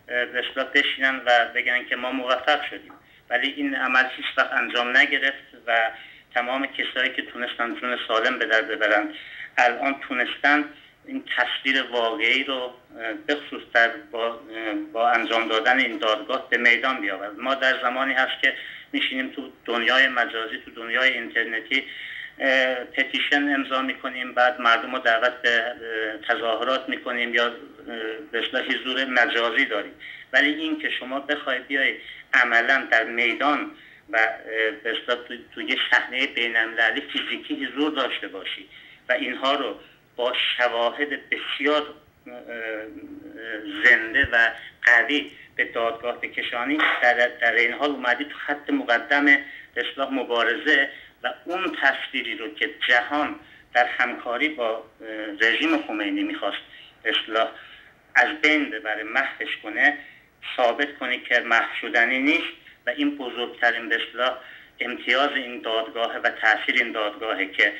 به اصطلاح بشینن و بگن که ما موفق شدیم. ولی این عمل هیچ وقت انجام نگرفت و تمام کسایی که تونستن جون سالم به در ببرن الان تونستن این تصویر واقعی رو به خصوص با انجام دادن این دادگاه به میدان بیاورد. ما در زمانی هست که میشینیم تو دنیای مجازی، تو دنیای اینترنتی پتیشن امضا میکنیم، بعد مردم رو دعوت به تظاهرات میکنیم یا به اصطلاح حضور مجازی داریم. ولی این که شما بخوای بیای عملا در میدان و به اصطلاح تو یه صحنه بین‌المللی فیزیکی حضور داشته باشی و اینها رو با شواهد بسیار زنده و قوی به دادگاه بکشانی، در این حال اومدی تو خط مقدم به اصطلاح مبارزه و اون تصویری رو که جهان در همکاری با رژیم خمینی میخواست به اصطلاح از بین ببره، محوش کنه، ثابت کنی که محو شدنی نیست. و این بزرگترین به اصطلاح امتیاز این دادگاه و تاثیر این دادگاهه که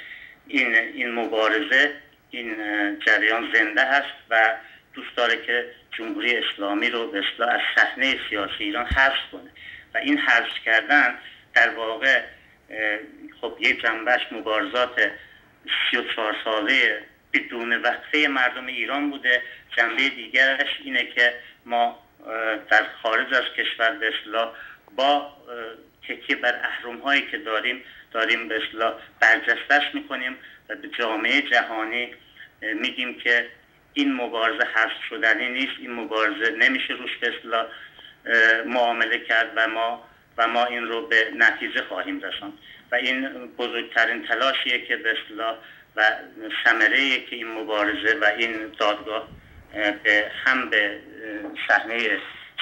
این مبارزه، این جریان زنده هست و دوست داره که جمهوری اسلامی رو به اصطلاح از صحنه سیاسی ایران حذف کنه. و این حذف کردن در واقع خب یک جنبش مبارزات 34 ساله بدون وقفه مردم ایران بوده. جنبه دیگرش اینه که ما در خارج از کشور به اصطلاح با تکیه بر اهرم‌هایی که داریم به اصطلاح برجستش میکنیم و به جامعه جهانی میگیم که این مبارزه حذف شدنی نیست، این مبارزه نمیشه روش به اصطلاح معامله کرد و ما این رو به نتیجه خواهیم رساند. و این بزرگترین تلاشیه که به اصطلاح و ثمره‌ای که این مبارزه و این دادگاه هم به صحنه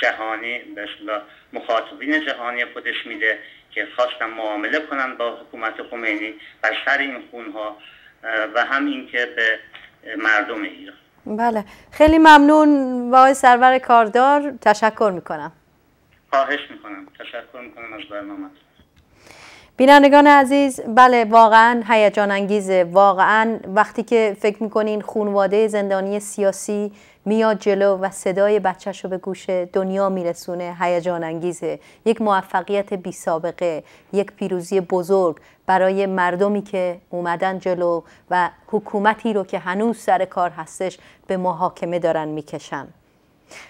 جهانی به اصطلاح مخاطبین جهانی خودش میده که خواستن معامله کنن با حکومت خمینی بر سر این خونها و هم این که به مردم ایران. بله، خیلی ممنون آقای سرور کاردار، تشکر میکنم. خواهش میکنم، تشکر میکنم از برنامه. بینندگان عزیز، بله واقعا هیجان انگیزه. واقعا وقتی که فکر میکنین خانواده زندانی سیاسی میاد جلو و صدای بچه‌شو به گوش دنیا میرسونه، هیجان انگیزه. یک موفقیت بی سابقه، یک پیروزی بزرگ برای مردمی که اومدن جلو و حکومتی رو که هنوز سر کار هستش به محاکمه دارن میکشن.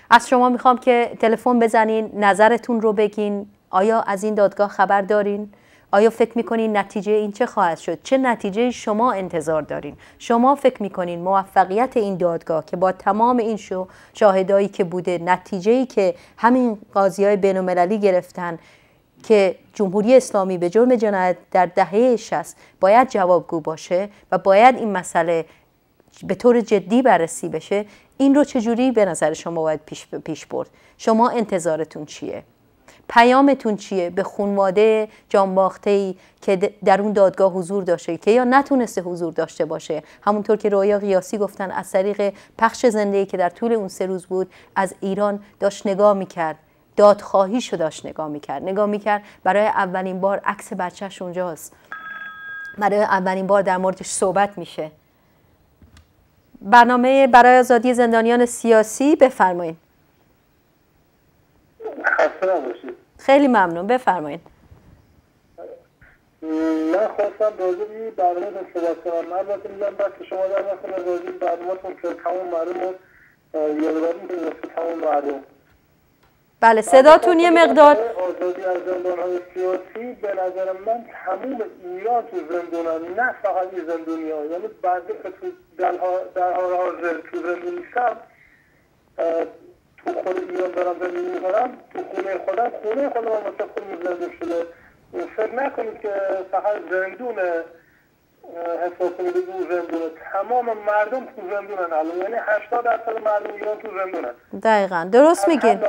از شما میخوام که تلفن بزنین، نظرتون رو بگین. آیا از این دادگاه خبر دارین؟ آیا فکر میکنین نتیجه این چه خواهد شد؟ چه نتیجه شما انتظار دارین؟ شما فکر میکنین موفقیت این دادگاه که با تمام این شاهدایی که بوده، نتیجه‌ای که همین قاضیای بین‌المللی گرفتن که جمهوری اسلامی به جرم جنایت در دهه 60 باید جوابگو باشه و باید این مسئله به طور جدی بررسی بشه، این رو چجوری به نظر شما باید پیش برد؟ شما انتظارتون چیه؟ پیامتون چیه به خانواده جانباخته‌ای که در اون دادگاه حضور داشته که یا نتونسته حضور داشته باشه؟ همونطور که رویا قیاسی گفتن از طریق پخش زنده‌ای که در طول اون 3 روز بود از ایران داشت نگاه میکرد، دادخواهیشو داشت نگاه میکرد برای اولین بار عکس بچه‌ش اونجاست، برای اولین بار در موردش صحبت میشه. برنامه برای آزادی زندانیان سیاسی، بفرمایید. خسته نباشید. خیلی ممنون، بفرمایید. من خواستم راجع به برنامه صحبت کنم. البته میگم دست شما در نکنه راجع به برنامه‌تون که تمام مردم یادآوری می‌کنه واسه تمام مردم. بله صداتون یه مقدار. آزادی از زندان‌های سیاسی به نظر من تمام ایران تو زندانن، نه فقط این زندانی‌ها. یعنی بعضی که در حال حاضر تو زندان نیستم، تو خود ایران دارم زندگی می‌کنم، تو خونه خودم واسه خودم زندگی شده. فکر نکنید که فقط زندون حساب کنید بگو زندونه، تمام مردم تو زندونن الان، یعنی 80% مردم ایران تو زندونن. دقیقاً درست میگین.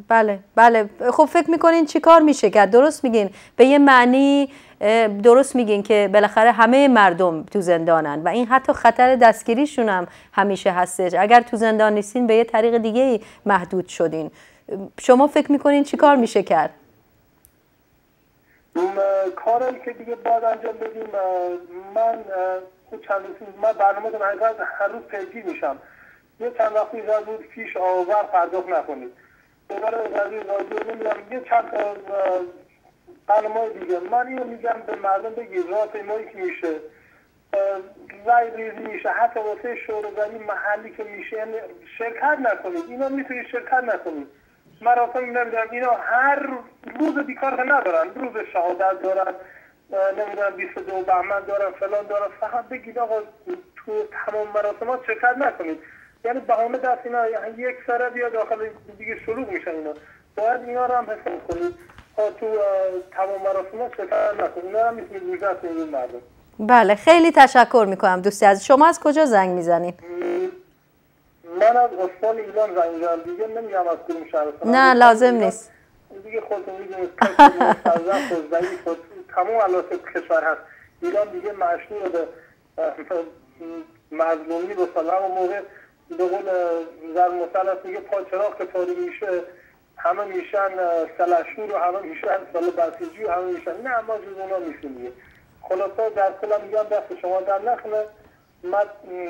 بله بله. خب فکر میکنین چی کار میشه کرد؟ درست میگین، به یه معنی درست میگین که بالاخره همه مردم تو زندانن و این حتی خطر دستگیریشون هم همیشه هستش. اگر تو زندان نیستین به یه طریق دیگه محدود شدین. شما فکر میکنین چی کار میشه کرد؟ کاری که دیگه باید انجام بدیم، من برنامه هر روز پیگیر میشم. یه چند وقتی بود پیش آور پرداخت نکنید. دوباره وزیر رادیو نمیدونم یه چند برنامه دیگه. من اینو میگم به مردم بگید راهپیمایی که میشه، رای ریزی میشه، حتی واسه شورای محلی که میشه، یعنی شرکت نکنید. اینا میتونید شرکت نکنید. مراسم نمیدونم اینا هر روز بیکار ندارن، روز شهادت دارن، نمیدونم 22 بهمن دارن، فلان دارن. فقط بگید آقا تو تمام مراسمات شرکت نکنید. یعنی بهانه دست اینا یک سره بیا داخل دیگه شروع میشن اینا. باید اینا رو هم حساب کنید تو تمام مراسمات شرکت نکنید. اینا هم میتونید وجود کنید مردم. بله خیلی تشکر میکنم دوستی عزیز. شما از کجا زنگ میزنید؟ من از استان ایران زنگ میزنم، دیگه نمیگم از کدوم شهر. نه لازم نیست. دیگه خودتون میدونید که فرزند و ضعیف تمام علاسه کشور هست. ایران دیگه مشهور به مظلومی به سلام و موقع به قول زر مثلث میگه پاچراغ که تاریک میشه همه میشن سلشور و همه میشن سال بسیجی و همه میشن. نه ما جز اونا میشیم دیگه. خلاصه در کلم میگم دست شما در نکنه. من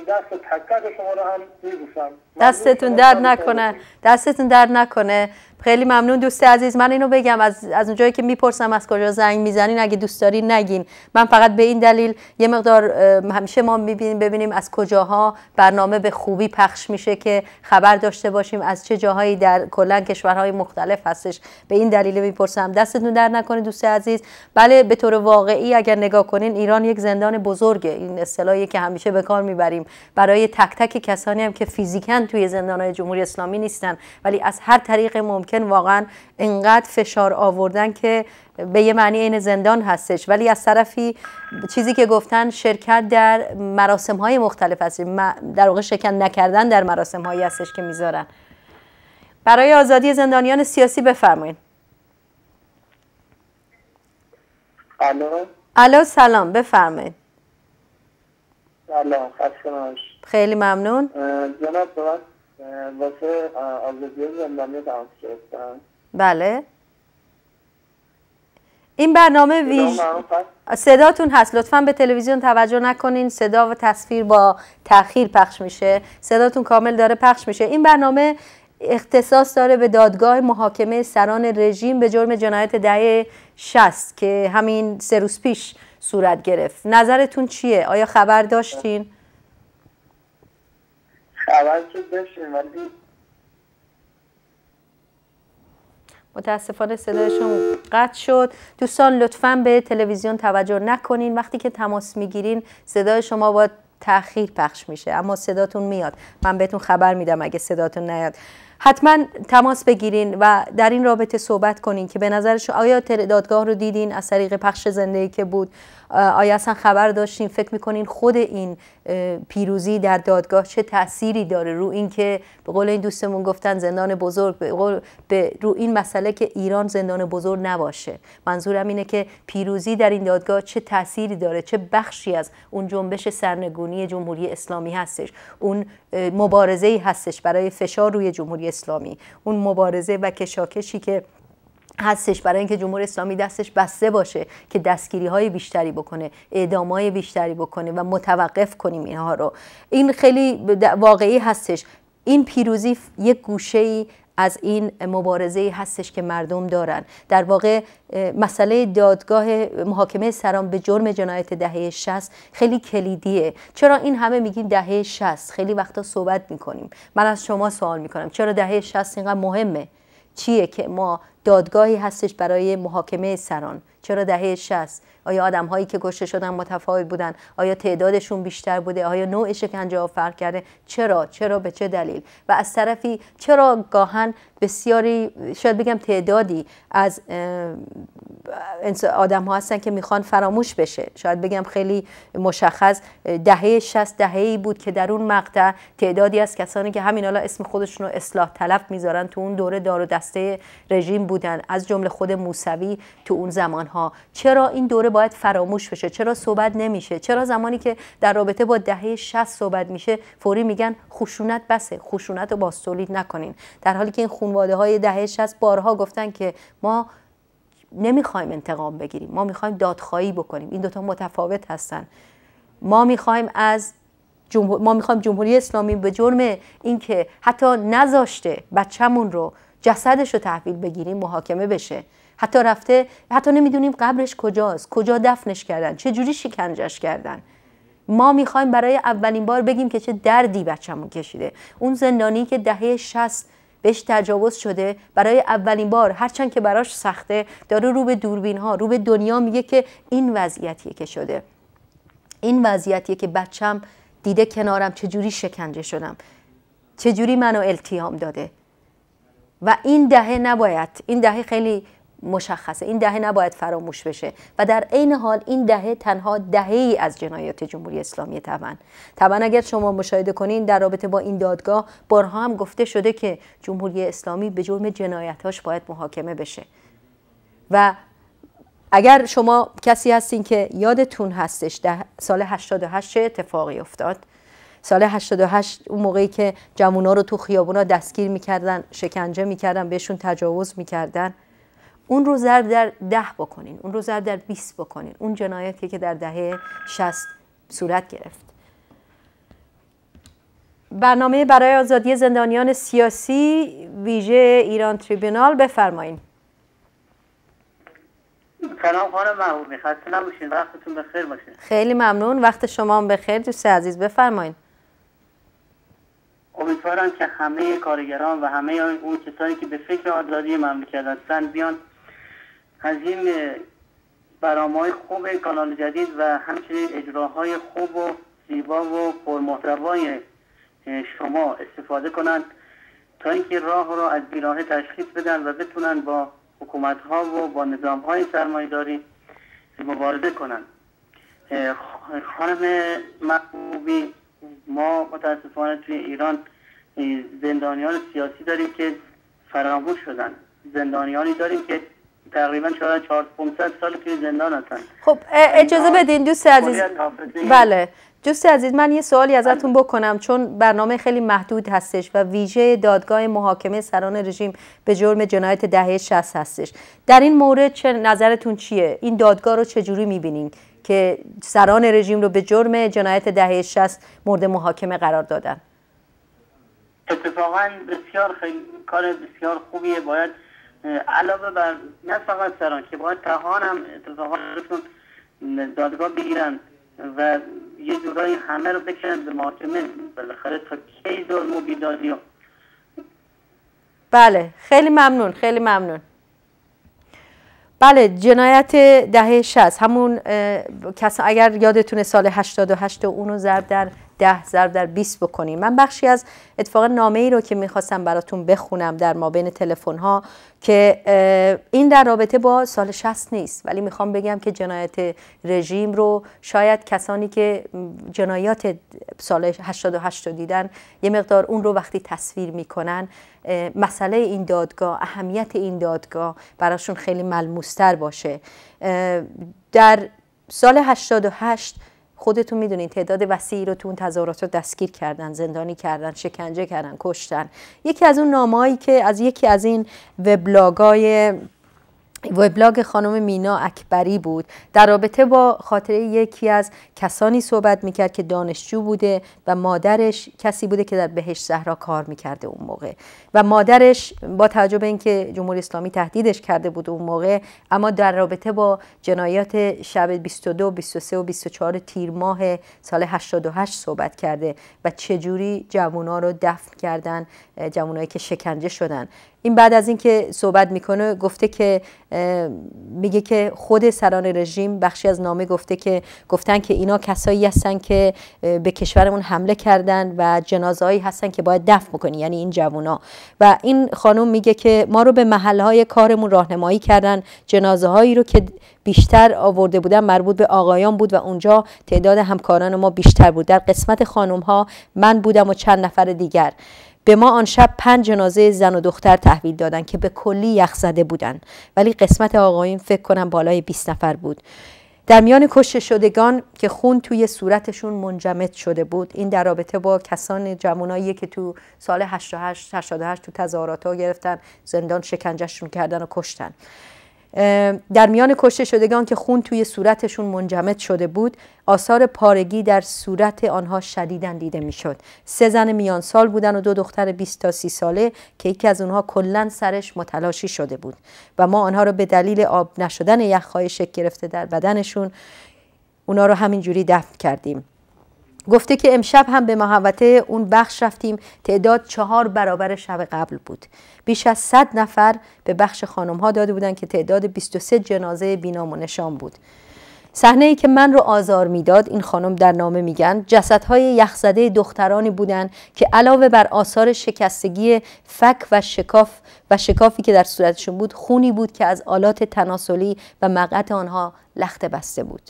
دست تک تک شما رو هم میبوسم. دستتون درد نکنه. دستتون درد نکنه. خیلی ممنون دوست عزیز. من اینو بگم از اونجایی که میپرسم از کجا زنگ میزنین، اگه دوست دارین نگین. من فقط به این دلیل یه مقدار همیشه ما ببینیم از کجاها برنامه به خوبی پخش میشه که خبر داشته باشیم از چه جاهایی در کلا کشورهای مختلف هستش. به این دلیل میپرسم. دستتون درد نکنه دوست عزیز. بله به طور واقعی اگر نگاه کنین ایران یک زندان بزرگه. این اصطلاحی که همیشه به کار میبریم برای تک تک کسانی هم که فیزیکاً توی زندان‌های جمهوری اسلامی نیستن ولی از هر طریق ممکن واقعا انقدر فشار آوردن که به یه معنی این زندان هستش. ولی از طرفی چیزی که گفتن شرکت در مراسم‌های مختلف هست، در واقع شرکت نکردن در مراسم‌هایی هستش که میذارن. برای آزادی زندانیان سیاسی بفرمایید. الو سلام بفرمایید. سلام خسته خیلی ممنون. جناب واسه آزادی زندانیان تماس گرفتم. بله این برنامه صداتون هست، لطفاً به تلویزیون توجه نکنین، صدا و تصویر با تأخیر پخش میشه، صداتون کامل داره پخش میشه. این برنامه اختصاص داره به دادگاه محاکمه سران رژیم به جرم جنایت دهه 60 که همین 3 روز پیش صورت گرفت. نظرتون چیه؟ آیا خبر داشتین؟ خبر که داشتیم ولی متاسفانه صدایشون قطع شد. دوستان لطفاً به تلویزیون توجه نکنین. وقتی که تماس میگیرین صدای شما با تأخیر پخش میشه اما صداتون میاد. من بهتون خبر میدم اگه صداتون نیاد. حتما تماس بگیرین و در این رابطه صحبت کنین که به نظرش آیا دادگاه رو دیدین از طریق پخش زنده‌ای که بود؟ آیا اصلا خبر داشتین؟ فکر میکنین خود این پیروزی در دادگاه چه تأثیری داره رو این که به قول این دوستمون گفتن زندان بزرگ، رو این مسئله که ایران زندان بزرگ نباشه؟ منظورم اینه که پیروزی در این دادگاه چه تأثیری داره، چه بخشی از اون جنبش سرنگونی جمهوری اسلامی هستش، اون مبارزه‌ای هستش برای فشار روی جمهوری اسلامی، اون مبارزه و کشاکشی که هستش برای اینکه جمهوری اسلامی دستش بسته باشه که دستگیری های بیشتری بکنه، اعدام های بیشتری بکنه و متوقف کنیم اینها رو. این خیلی واقعی هستش. این پیروزی یک گوشه‌ای از این مبارزه هستش که مردم دارن. در واقع مسئله دادگاه محاکمه سران به جرم جنایت دهه 60 خیلی کلیدیه. چرا این همه میگیم دهه 60؟ خیلی وقتا صحبت میکنیم. من از شما سوال میکنم چرا دهه 60 اینقدر مهمه؟ چیه که ما دادگاهی هستش برای محاکمه سران؟ چرا دهه 60؟ آیا آدم هایی که کشته شدن متفاوت بودن؟ آیا تعدادشون بیشتر بوده؟ آیا نوع شکنجه ها فرق کرده؟ چرا به چه دلیل؟ و از طرفی چرا گاهن بسیاری، شاید بگم تعدادی از آدم ها هستن که میخوان فراموش بشه؟ شاید بگم خیلی مشخص دهه 60 دهه‌ای بود که در اون مقطع تعدادی از کسانی که همین حالا اسم خودشون رو اصلاح طلب میذارن تو اون دوره دار و دسته رژیم بودن، از جمله خود موسوی تو اون زمانها. چرا این دوره باید فراموش بشه؟ چرا صحبت نمیشه؟ چرا زمانی که در رابطه با دهه 60 صحبت میشه فوری میگن خشونت بسه، خشونت رو باستولید نکنین، در حالی که این خانواده های دهه 60 بارها گفتن که ما نمیخوایم انتقام بگیریم، ما میخوایم دادخواهی بکنیم. این دوتا متفاوت هستن. ما میخوایم جمهوری اسلامی به جرم اینکه حتی نذاشته بچه‌مون رو جسدش رو تحویل بگیریم محاکمه بشه. حتی نمیدونیم قبرش کجاست، کجا دفنش کردن، چه جوری شکنجهش کردن. ما میخوایم برای اولین بار بگیم که چه دردی بچه‌مون کشیده. اون زندانی که دهه 60 بهش تجاوز شده برای اولین بار، هرچند که براش سخته، داره رو به دوربین ها، رو به دنیا میگه که این وضعیتیه که شده، این وضعیتیه که بچم دیده کنارم چجوری شکنجه شدم، چجوری منو التیام داده. و این دهه خیلی مشخصه، این دهه نباید فراموش بشه. و در عین حال این دهه تنها دهه‌ای از جنایات جمهوری اسلامی طبعا اگر شما مشاهده کنین در رابطه با این دادگاه بارها هم گفته شده که جمهوری اسلامی به جرم جنایتاش باید محاکمه بشه. و اگر شما کسی هستین که یادتون هستش سال 88 چه اتفاقی افتاد؟ سال 88 اون موقعی که جوونا رو تو خیابونا دستگیر میکردن، شکنجه میکردن، بهشون تجاوز میکردن، اون رو ضرب در 10 بکنین، اون رو ضرب در 20 بکنین. اون جنایتی که در دهه 60 صورت گرفت. برنامه برای آزادی زندانیان سیاسی ویژه ایران تریبونال، بفرمایید. سلام خانم محبوبی، خسته نباشین، وقتتون بخیر باشه. خیلی ممنون، وقت شما هم بخیر دوست عزیز، بفرمایید. امیدوارم که همه کارگران و همه اون کسانی که به فکر آزادی مملکت هستن بیان از این برنامه‌های خوب کانال جدید و همچنین اجراهای خوب و زیبا و پرمحتوای شما استفاده کنند تا اینکه راه را از بیراه تشخیص بدن و بتونن با حکومت‌ها و با نظام‌های سرمایه‌داری مبارزه کنند. خانم محبوبی، ما متاسفانه توی ایران زندانیان سیاسی داریم که فراموش شدن. زندانیانی داریم که تقریبا 400-500 سال توی زندان هستن. خب اجازه بدین دوست عزیز. بله دوست عزیز، من یه سوالی ازتون بکنم چون برنامه خیلی محدود هستش و ویژه دادگاه محاکمه سران رژیم به جرم جنایت دهه 60 هستش. در این مورد چه نظرتون چیه؟ این دادگاه رو چجوری می‌بینین که سران رژیم رو به جرم جنایت دهه 60 مورد محاکمه قرار دادن؟ اتفاقا بسیار خیلی کار بسیار خوبیه. باید علاوه بر نه فقط سران که باید تهان هم اتفاقا دادگاه بگیرن و یه جورایی همه رو بکنن به محاکمه، بالاخره تا کی ظلم و بیدادی. بله خیلی ممنون، خیلی ممنون. بله جنایت دهه 60 همون اگر یادتونه سال 88 اونو ضرب در 10 ضرب در 20 بکنیم. من بخشی از اتفاقا نامه ای رو که میخواستم براتون بخونم در مابین تلفن ها که این در رابطه با سال 60 نیست، ولی میخوام بگم که جنایت رژیم رو شاید کسانی که جنایات سال 88 رو دیدن یه مقدار اون رو وقتی تصویر میکنن مسئله این دادگاه، اهمیت این دادگاه براشون خیلی ملموستر باشه. در سال 88 خودتون میدونید تعداد وسیعی رو تو اون تظاهرات رو دستگیر کردن، زندانی کردن، شکنجه کردن، کشتن. یکی از اون نامه‌هایی که از یکی از این وبلاگ‌های وبلاگ خانم مینا اکبری بود. در رابطه با خاطره یکی از کسانی صحبت میکرد که دانشجو بوده و مادرش کسی بوده که در بهشت زهرا کار میکرده اون موقع و مادرش با توجه به اینکه جمهوری اسلامی تهدیدش کرده بود اون موقع، اما در رابطه با جنایات شب 22 23 و 24 تیر ماه سال 88 صحبت کرده و چجوری جوونا رو دفن کردن، جوونایی که شکنجه شدن. این بعد از اینکه صحبت میکنه گفته که میگه که خود سران رژیم بخشی از نامه گفتن که اینا کسایی هستن که به کشورمون حمله کردن و جنازه‌ای هستن که باید دفن بکنی، یعنی این جوونا. و این خانم میگه که ما رو به محلهای کارمون راهنمایی کردن، جنازه‌هایی رو که بیشتر آورده بودن مربوط به آقایان بود و اونجا تعداد همکاران ما بیشتر بود. در قسمت خانم‌ها من بودم و چند نفر دیگر. به ما آن شب 5 جنازه زن و دختر تحویل دادن که به کلی یخ زده بودن، ولی قسمت آقایون فکر کنم بالای 20 نفر بود. در میان کشته شدگان که خون توی صورتشون منجمد شده بود، این در رابطه با کسان جوانایی که تو سال 88 تو تظاهرات گرفتن، زندان شکنجهشون کردن و کشتن. در میان کشته شدگان که خون توی صورتشون منجمد شده بود، آثار پارگی در صورت آنها شدیداً دیده میشد. 3 زن میان سال بودن و 2 دختر 20 تا 30 ساله که یکی از اونها کلاً سرش متلاشی شده بود و ما آنها رو به دلیل آب نشدن یخ‌های شکل گرفته در بدنشون اونا رو همینجوری دفن کردیم. گفته که امشب هم به محوطه اون بخش رفتیم، تعداد 4 برابر شب قبل بود. بیش از 100 نفر به بخش خانم ها داده بودن که تعداد 23 جنازه بینام و نشان بود. صحنه ای که من رو آزار میداد، این خانم در نامه میگن، جسدهای یخزده دخترانی بودن که علاوه بر آثار شکستگی فک و شکافی که در صورتشون بود، خونی بود که از آلات تناسلی و مقعد آنها لخته بسته بود.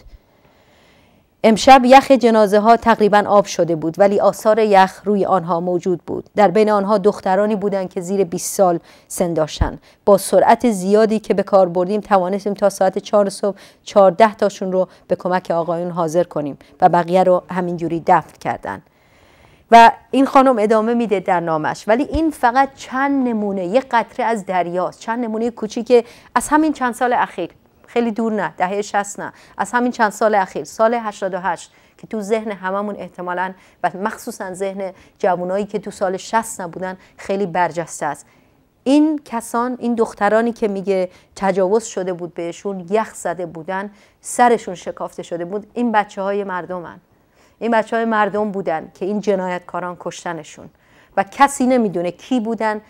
امشب یخ جنازه ها تقریبا آب شده بود، ولی آثار یخ روی آنها موجود بود. در بین آنها دخترانی بودند که زیر 20 سال سن داشتند. با سرعت زیادی که به کار بردیم توانستیم تا ساعت 4 صبح 14 تاشون رو به کمک آقایون حاضر کنیم و بقیه رو همینجوری دفن کردن. و این خانم ادامه میده در نامش، ولی این فقط چند نمونه، یک قطره از دریاست، چند نمونه کوچیک از همین چند سال اخیر، خیلی دور نه، دهه 60 نه، از همین چند سال اخیر، سال 88 که تو ذهن هممون احتمالاً و مخصوصاً ذهن جوانایی که تو سال 60 نبودن خیلی برجسته است. این کسان، این دخترانی که میگه تجاوز شده بود بهشون، یخ زده بودن، سرشون شکافته شده بود، این بچه‌های مردمن. این بچه‌های مردم بودن که این جنایتکاران کشتنشون و کسی نمیدونه کی بودن،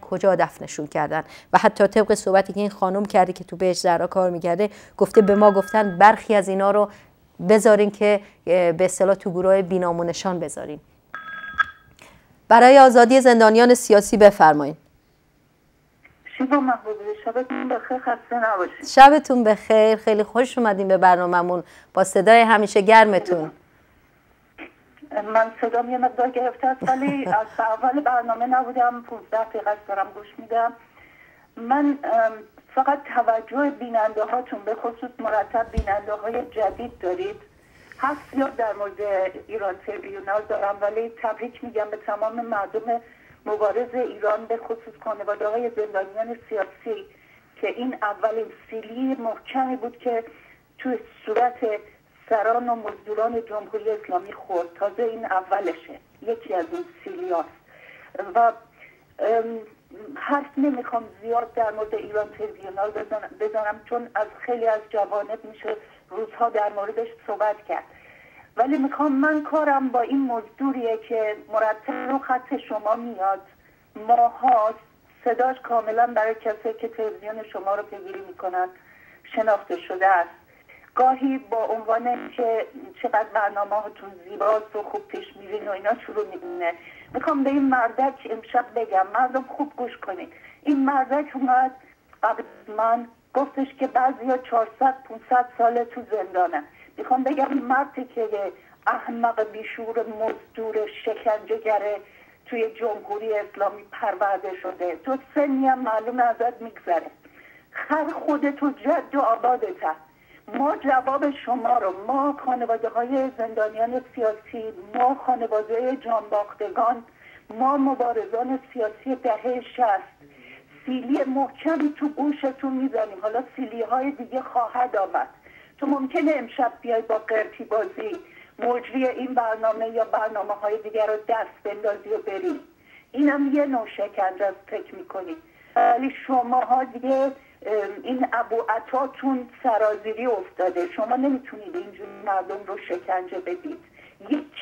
کجا دفنشون کردن. و حتی طبق صحبتی که این خانم کرده که تو بهشت زهرا کار میکرده، گفته به ما گفتن برخی از اینا رو بذارین که به اصطلاح تو گروه بینام و نشان بذارین. برای آزادی زندانیان سیاسی بفرمایید. شیبا محبوبه، شبتون بخیر، خسته نباشید. شبتون بخیر، خیلی خوش اومدین به برنامه‌مون با صدای همیشه گرمتون. من صدام یه مقدار گرفته است، ولی از اول برنامه نبودم، 15 دقیقه دارم گوش میدم. من فقط توجه بیننده هاتون به خصوص مرتب بیننده های جدید دارید. هست زیاد در مورد ایران تریبیونال دارم، ولی تبریک میگم به تمام مردم مبارز ایران، به خصوص خانواده های زندانیان سیاسی که این اولین سیلی محکمی بود که توی صورت سران و مزدوران جمهوری اسلامی خورد. تازه این اولشه، یکی از اون سیلیاست. و حرف نمیخوام زیاد در مورد ایران تریبیونال بزنم چون از خیلی از جوانب میشه روزها در موردش صحبت کرد، ولی میخوام، من کارم با این مزدوریه که مرتب رو خط شما میاد، ماهاست، صداش کاملا برای کسی که تلویزیون شما رو پیگیری میکنن شناخته شده است. گاهی با عنوان که چقدر برنامه هاتون زیباست و خوب پیش میرین و اینا شروع میدونه. میخوام به این مردک امشب بگم، مردم خوب گوش کنید. این مردک اومد قبل من گفتش که بعضی 400-500 ساله تو زندانه. میخوام بگم این مردی که احمق بیشور مزدور شکنجه‌گر توی جمهوری اسلامی پرورده شده، تو سنی هم معلوم ازت میگذره، خر خودتو جد و آبادت. ما جواب شما رو، ما خانواده های زندانیان سیاسی، ما خانواده جانباختگان، ما مبارزان سیاسی دهه 60 سیلی محکمی تو گوشتون میزنیم. حالا سیلی های دیگه خواهد آمد. تو ممکنه امشب بیای با قرتی بازی مجری این برنامه یا برنامه های دیگر رو دست بندازی و بری. اینم یه نوع شکنجه است فکر میکنی. ولی شماها دیگه این ابو عطاتون سرازیری افتاده. شما نمیتونید اینجوری مردم رو شکنجه بدید.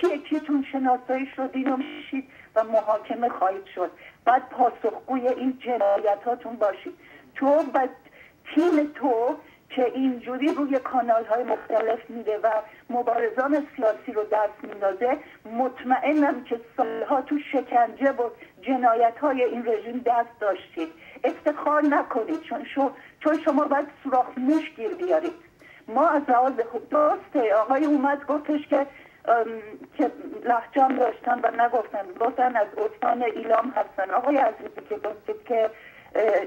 یکیتون شناسایی شدین و میشید و محاکمه خواهید شد. بعد پاسخگوی این جنایتاتون باشید. تو و تیم تو که اینجوری روی کانال های مختلف میده و مبارزان سیاسی رو دست میندازه، مطمئنم که سالها تو شکنجه و جنایت های این رژیم دست داشتید. افتخار نکنید چون شما باید سوراخ موش گیر بیارید. ما از لحاظ درسته آقای اومد گفتش که لهجه‌ام داشتن و گفتن از استان ایلام هستن. آقای عزیزی که گفتید که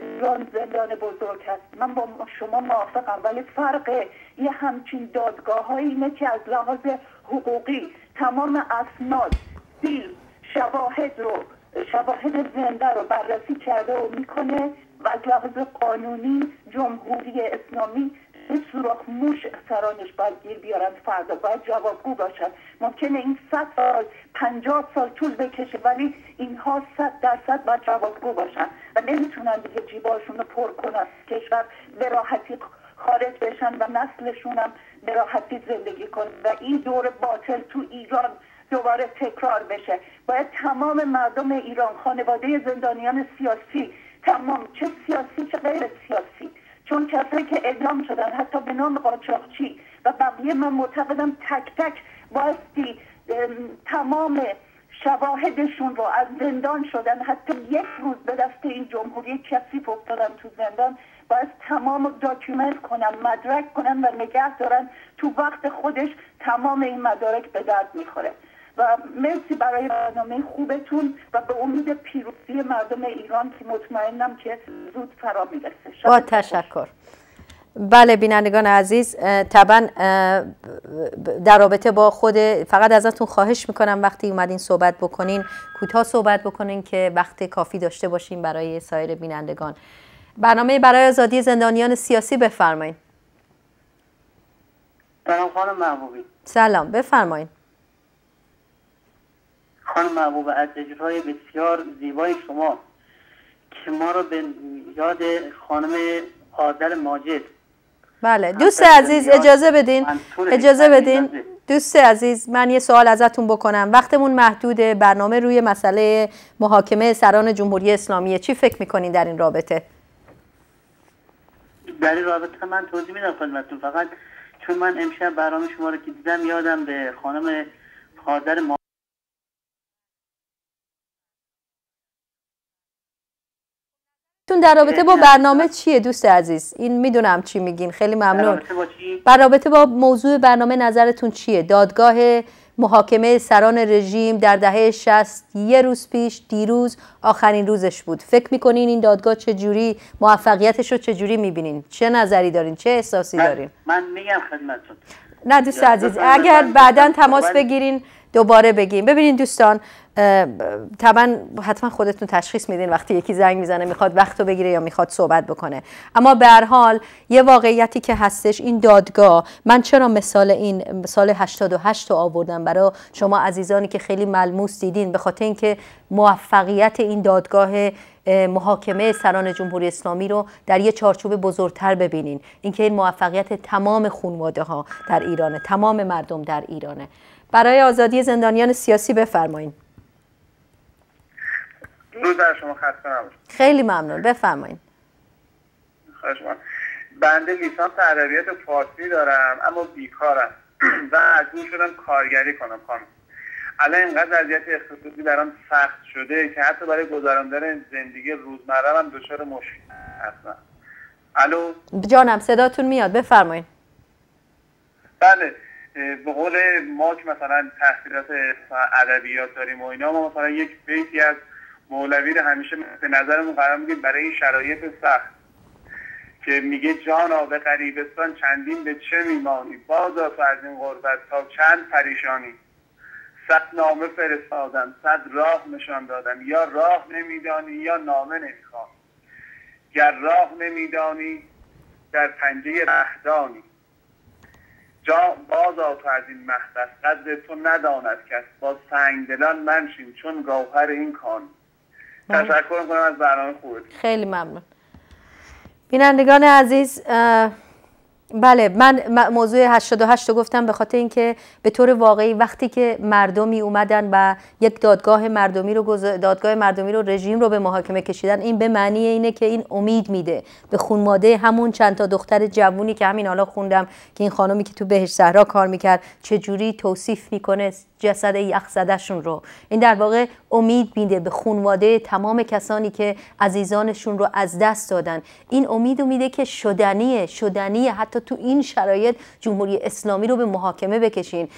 ایران زندان بزرگ هست، من با شما موافقم، ولی فرق یه همچین دادگاه های اینه که از لحاظ حقوقی تمام اسناد، فیلم، شواهد زنده رو بررسی کرده و میکنه و از لحاظ قانونی جمهوری اسلامی این سوراخ موش سرانش باید گیر بیارن. فردا باید جوابگو باشن. ممکنه این 100 سال 50 سال طول بکشه ولی اینها 100% باید جوابگو باشن و نمیتونن دیگه جیباشون رو پر کنن، کشور به راحتی خارج بشن و نسلشون هم به راحتی زندگی کنن و این دور باطل تو ایران دوباره تکرار بشه. باید تمام مردم ایران، خانواده زندانیان سیاسی، تمام چه سیاسی چه غیر سیاسی، چون کسایی که اعدام شدن حتی به نام قاچاقچی و بقیه، من معتقدم تک تک بایستی تمام شواهدشون رو از زندان شدن، حتی یک روز به دست این جمهوری کثیف افتادن تو زندان، باید تمام داکیومنت کنن، مدرک کنن و نگه دارن. تو وقت خودش تمام این مدارک به درد میخوره. و مرسی برای برنامه خوبتون و به امید پیروزی مردم ایران که مطمئنم که زود فرا میرسه. با تشکر. بله بینندگان عزیز، طبعا در رابطه با فقط ازتون خواهش میکنم وقتی اومدین صحبت بکنین کوتاه صحبت بکنین که وقت کافی داشته باشیم برای سایر بینندگان. برنامه برای آزادی زندانیان سیاسی بفرمایید. سلام خانم محبوبی. سلام، بفرمایید. خانم محبوب، از اجرای بسیار زیبای شما که ما رو به یاد خانم آذر ماجد. بله دوست عزیز اجازه بدین دوست عزیز من یه سوال ازتون بکنم. وقتمون محدوده، برنامه روی مسئله محاکمه سران جمهوری اسلامی، چی فکر میکنین در این رابطه؟ در این رابطه من توضیح میدم خدمتتون، فقط چون من امشب برنامه شما رو که دیدم یادم به خانم آذر تون در رابطه با برنامه چیه دوست عزیز؟ این میدونم چی میگین، خیلی ممنون. در رابطه با موضوع برنامه نظرتون چیه؟ دادگاه محاکمه سران رژیم در دهه 60 یه روز پیش، دیروز آخرین روزش بود. فکر میکنین این دادگاه چجوری موفقیتش رو چجوری میبینین؟ چه نظری دارین؟ چه احساسی دارین؟ من میگم خدمتتون. نه دوست عزیز، اگر بعداً تماس بگیرین دوباره بگیم. ببینین دوستان، طبعا حتما خودتون تشخیص میدین وقتی یکی زنگ میزنه میخواد وقتو بگیره یا میخواد صحبت بکنه. اما به هر حال یه واقعیتی که هستش، این دادگاه، من چرا مثال سال 88 رو آوردم برای شما عزیزانی که خیلی ملموس دیدین، به خاطر اینکه موفقیت این دادگاه محاکمه سران جمهوری اسلامی رو در یه چارچوب بزرگتر ببینین. اینکه این موفقیت تمام خانواده ها در ایرانه، تمام مردم در ایرانه. برای آزادی زندانیان سیاسی بفرمایید. درود بر شما، خسته نباشید. خیلی ممنون، بفرمایید. خواهش می‌کنم. بنده لیسانس ادبیات فارسی دارم اما بیکارم و مجبور شدم کارگری کنم خانم. الان اینقدر وضعیت اقتصادی برام سخت شده که حتی برای گذراندن زندگی روزمره هم دچار مشکل هستم. الو جانم، صداتون میاد، بفرمایید. بله، به قول ما که مثلا تحصیلات ادبیات داریم و اینا، ما مثلا یک بیتی از مولوی رو همیشه به نظرمون قرار میدیم برای این شرایط سخت که میگه جانا به غریبستان چندین به چه میمانی، بازا تو از این غربت تا چند پریشانی، 100 نامه فرستادم 100 راه نشان دادم، یا راه نمیدانی یا نامه نمیخوام. گر راه نمیدانی در پنجه رهدانی. باز آ تو از این محبس قدر تو نداند کس، با سنگدلان منشین چون گوهر این کان. تشکر میکنم از برنامه خوبتون. خیلی ممنون. بینندگان عزیز، بله، من موضوع 88 رو گفتم به خاطر اینکه به طور واقعی وقتی که مردمی اومدن و یک دادگاه مردمی رو رژیم رو به محاکمه کشیدن، این به معنی اینه که این امید میده به خانواده همون چند تا دختر جوونی که همین حالا خوندم که این خانمی که تو بهشت زهرا کار میکرد چجوری توصیف میکنه جسد یخ زدهشون رو. این در واقع امید میده به خانواده تمام کسانی که عزیزانشون رو از دست دادن. این امید میده که شدنیه حتی تو این شرایط جمهوری اسلامی رو به محاکمه بکشین.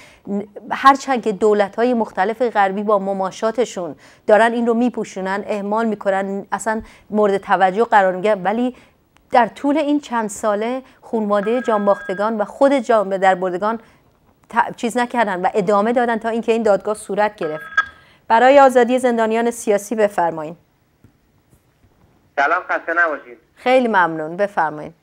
هرچند که دولت‌های مختلف غربی با مماشاتشون دارن این رو میپوشونن، اهمال میکنن، اصلا مورد توجه قرار میگیرن، ولی در طول این چند ساله خانواده جانباختگان و خود دربردگان چیز نکردن و ادامه دادن تا اینکه این دادگاه صورت گرفت. برای آزادی زندانیان سیاسی بفرمایید. سلام، خسته نباشید. خیلی ممنون، بفرمایید.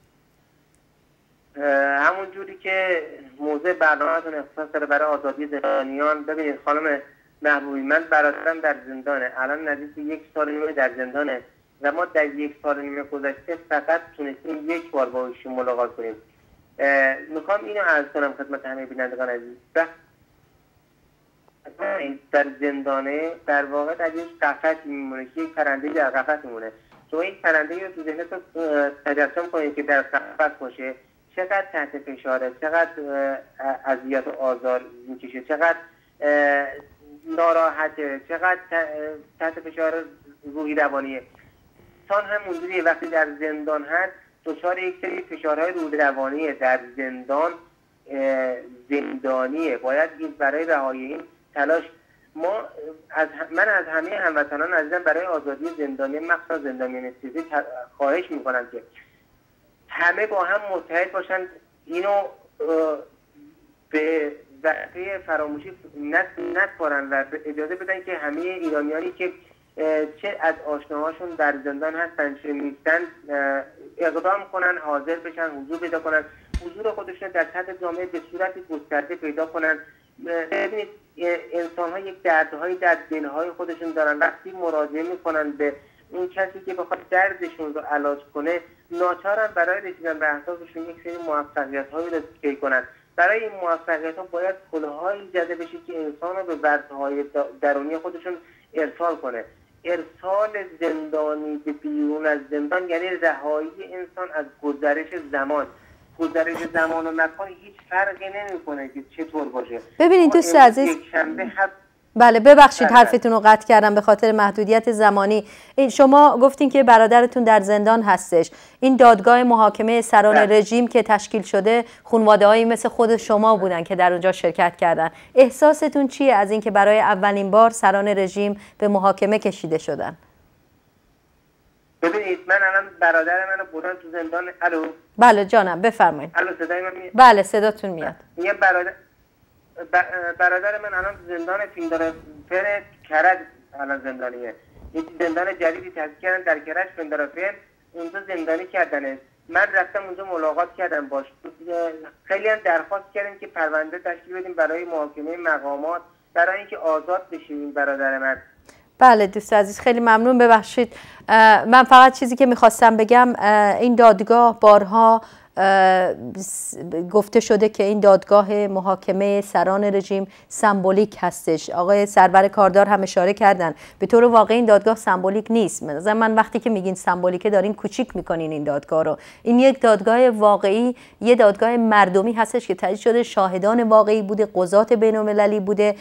همون جوری که موضوع برنامه‌تون اختصاص داره برای آزادی زندانیان، ببینید خانم محبوبی، من برادرم در زندانه، الان نزدیک 1 سال و نیم در زندانه و ما در 1 سال و نیم گذشته فقط تونستیم 1 بار با ایشون ملاقات کنیم. میخوام اینو عرض کنم خدمت همه بینندگان عزیز. در زندانه در واقع در یک قفس میمونه که یک پرنده در قفس میمونه. شما این پرنده رو تو ذهنتون تجسم کنید که در قفس باشه، چقدر تحت فشاره، چقدر اذیت و آزار میکشه، چقدر ناراحته، چقدر تحت فشار روحی روانیه. انسان هم اونجوریه وقتی در زندان هست دچار یک سری فشارهای روحی روانیه. در زندان زندانیه، باید برای رهایی این تلاش. من از همه هموطنان عزیزم برای آزادی زندانی، مخصوصا زندانیان سیاسی، خواهش میکنم که همه با هم متحد باشن، اینو به وقته فراموشی نسپارن و اجازه بدن که همه ایرانیانی که چه از آشناهاشون در زندان هستن چه نیستن اقدام کنن، حاضر بشن، حضور پیدا کنن، حضور خودشون در سطح جامعه به صورت گسترده پیدا کنن. ببینید انسان ها یک دردهایی در دلهای خودشون دارن، وقتی مراجعه میکنن به اون کسی که بخواد دردشون رو علاج کنه، ناچارن برای رسیدن به اهدافشون یک سری موفقیت‌هایی رو طی کنن. برای این موفقیت‌ها باید کلاه‌هایی زده بشه که انسان رو به ورطه‌های درونی خودشون ارسال کنه. ارسال زندانی به بیرون از زندان یعنی رهایی انسان از گذرش زمان. گذرش زمان و مکان هیچ فرقی نمی‌کنه که چطور باشه. ببینید دوست عزیز، بله ببخشید حرفتون رو قطع کردم به خاطر محدودیت زمانی. شما گفتین که برادرتون در زندان هستش. این دادگاه محاکمه سران رژیم که تشکیل شده خانواده‌هایی مثل خود شما بودن که در اونجا شرکت کردن. احساستون چیه از اینکه برای اولین بار سران رژیم به محاکمه کشیده شدن؟ ببینید من الان برادر منو بردن تو زندان. الو. بله جانم بفرمایید. الو صدای من میاد؟ بله صداتون میاد. یه برادر من الان زندان فیلادلفیا کرج الان زندانیه. یک زندان جدیدی تأسیس کردن در کرج فیلادلفیا، اونجا زندانی کردنه. من رفتم اونجا ملاقات کردم باش، خیلی هم درخواست کردیم که پرونده تشکیل بدیم برای محاکمه مقامات برای اینکه آزاد بشیم برادر من. بله دوست عزیز خیلی ممنون. ببخشید من فقط چیزی که میخواستم بگم، این دادگاه بارها گفته شده که این دادگاه محاکمه سران رژیم سمبولیک هستش. آقای سرور کاردار هم اشاره کردن به طور واقعی این دادگاه سمبولیک نیست. من وقتی که میگین سمبولیکه دارین کوچیک میکنین این دادگاه رو. این یک دادگاه واقعی، یه دادگاه مردمی هستش که تایید شده، شاهدان واقعی بوده، قضات بین‌المللی بوده.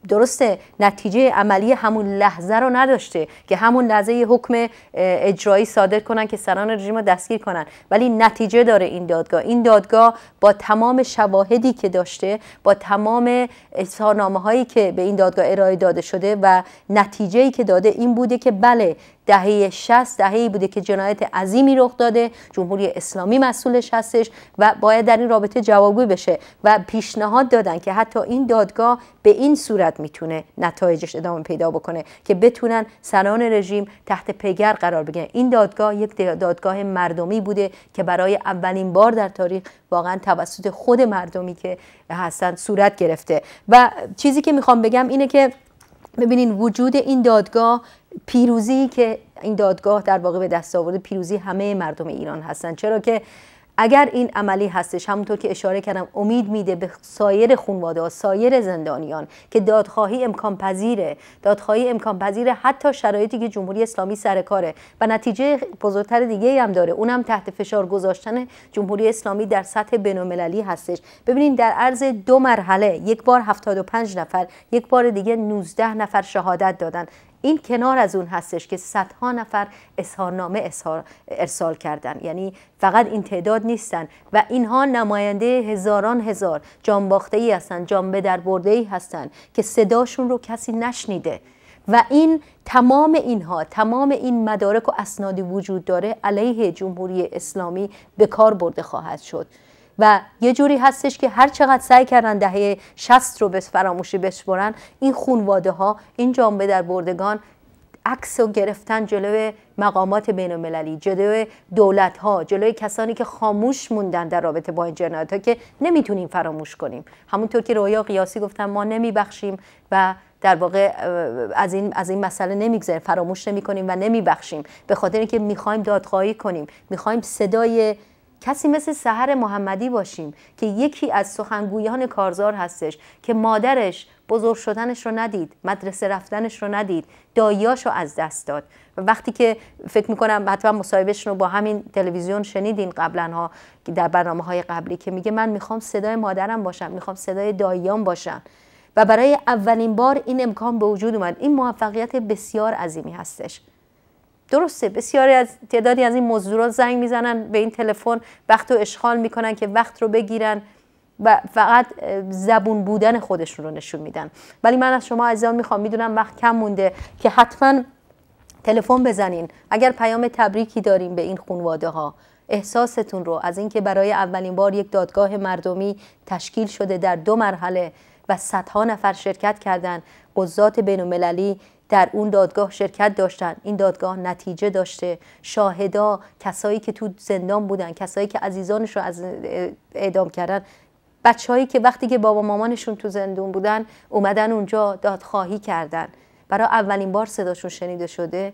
درسته نتیجه عملی همون لحظه رو نداشته که همون لحظه یه حکم اجرایی صادر کنن که سران رژیم رو دستگیر کنن، ولی نتیجه داره این دادگاه. این دادگاه با تمام شواهدی که داشته، با تمام اظهارنامه هایی که به این دادگاه ارائه داده شده و نتیجه‌ای که داده این بوده که بله دهه 60 دهه‌ای بوده که جنایت عظیمی رخ داده، جمهوری اسلامی مسئولش هستش و باید در این رابطه جوابگوی بشه و پیشنهاد دادن که حتی این دادگاه به این صورت میتونه نتایجش ادامه پیدا بکنه که بتونن سران رژیم تحت پیگر قرار بگیرن. این دادگاه یک دادگاه مردمی بوده که برای اولین بار در تاریخ واقعا توسط خود مردمی که هستن صورت گرفته. و چیزی که میخوام بگم اینه که ببینین وجود این دادگاه، پیروزی که این دادگاه در واقع به دست آورده، پیروزی همه مردم ایران هستن، چرا که اگر این عملی هستش همونطور که اشاره کردم امید میده به سایر خانواده‌ها، سایر زندانیان که دادخواهی امکان پذیره، دادخواهی امکان پذیره حتی شرایطی که جمهوری اسلامی سر کاره و نتیجه بزرگتر دیگه هم داره، اونم تحت فشار گذاشتن جمهوری اسلامی در سطح بین‌المللی هستش. ببینید در عرض 2 مرحله، یک بار 75 نفر، یک بار دیگه 19 نفر شهادت دادن. این کنار از اون هستش که صدها نفر اظهارنامه ارسال کردن، یعنی فقط این تعداد نیستن و اینها نماینده هزاران هزار جانباخته‌ای هستن، جان به در برده‌ای هستن که صداشون رو کسی نشنیده و این تمام اینها، تمام این مدارک و اسنادی وجود داره علیه جمهوری اسلامی به کار برده خواهد شد و یه جوری هستش که هر چقدر سعی کردن دهه 60 رو به فراموشی بسپرن، این خانواده ها، این جان به در بردگان عکس رو گرفتن جلوی مقامات بین المللی، جلوی دولت ها، جلوی کسانی که خاموش موندن در رابطه با این جنایت ها که نمیتونیم فراموش کنیم. همونطور که رویا قیاسی گفتن ما نمیبخشیم و در واقع از این مسئله نمیگذاریم، فراموش نمیکنیم و نمیبخشیم، به خاطر اینکه میخوایم دادخواهی کنیم، میخوایم صدای کسی مثل سحر محمدی باشیم که یکی از سخنگویان کارزار هستش که مادرش بزرگ شدنش رو ندید، مدرسه رفتنش رو ندید، داییاش رو از دست داد و وقتی که فکر میکنم حتما مصاحبهش رو با همین تلویزیون شنیدین قبلا ها در برنامه‌های قبلی که میگه من میخوام صدای مادرم باشم، میخوام صدای داییام باشم و برای اولین بار این امکان به وجود اومد. این موفقیت بسیار عظیمی هستش. درسته بسیاری از تعدادی از این مزدورا زنگ میزنن به این تلفن، وقت رو اشغال میکنن که وقت رو بگیرن و فقط زبون بودن خودشون رو نشون میدن. ولی من از شما عزیزان میخوام، میدونم وقت کم مونده، که حتما تلفن بزنین اگر پیام تبریکی داریم به این خانواده ها، احساستون رو از اینکه برای اولین بار یک دادگاه مردمی تشکیل شده در 2 مرحله و صدها نفر شرکت کردن، قضات بین المللی در اون دادگاه شرکت داشتن، این دادگاه نتیجه داشته، شاهدا، کسایی که تو زندان بودن، کسایی که عزیزانش رو از اعدام کردن، بچه‌هایی که وقتی که بابا مامانشون تو زندان بودن اومدن اونجا دادخواهی کردن، برای اولین بار صداشون شنیده شده.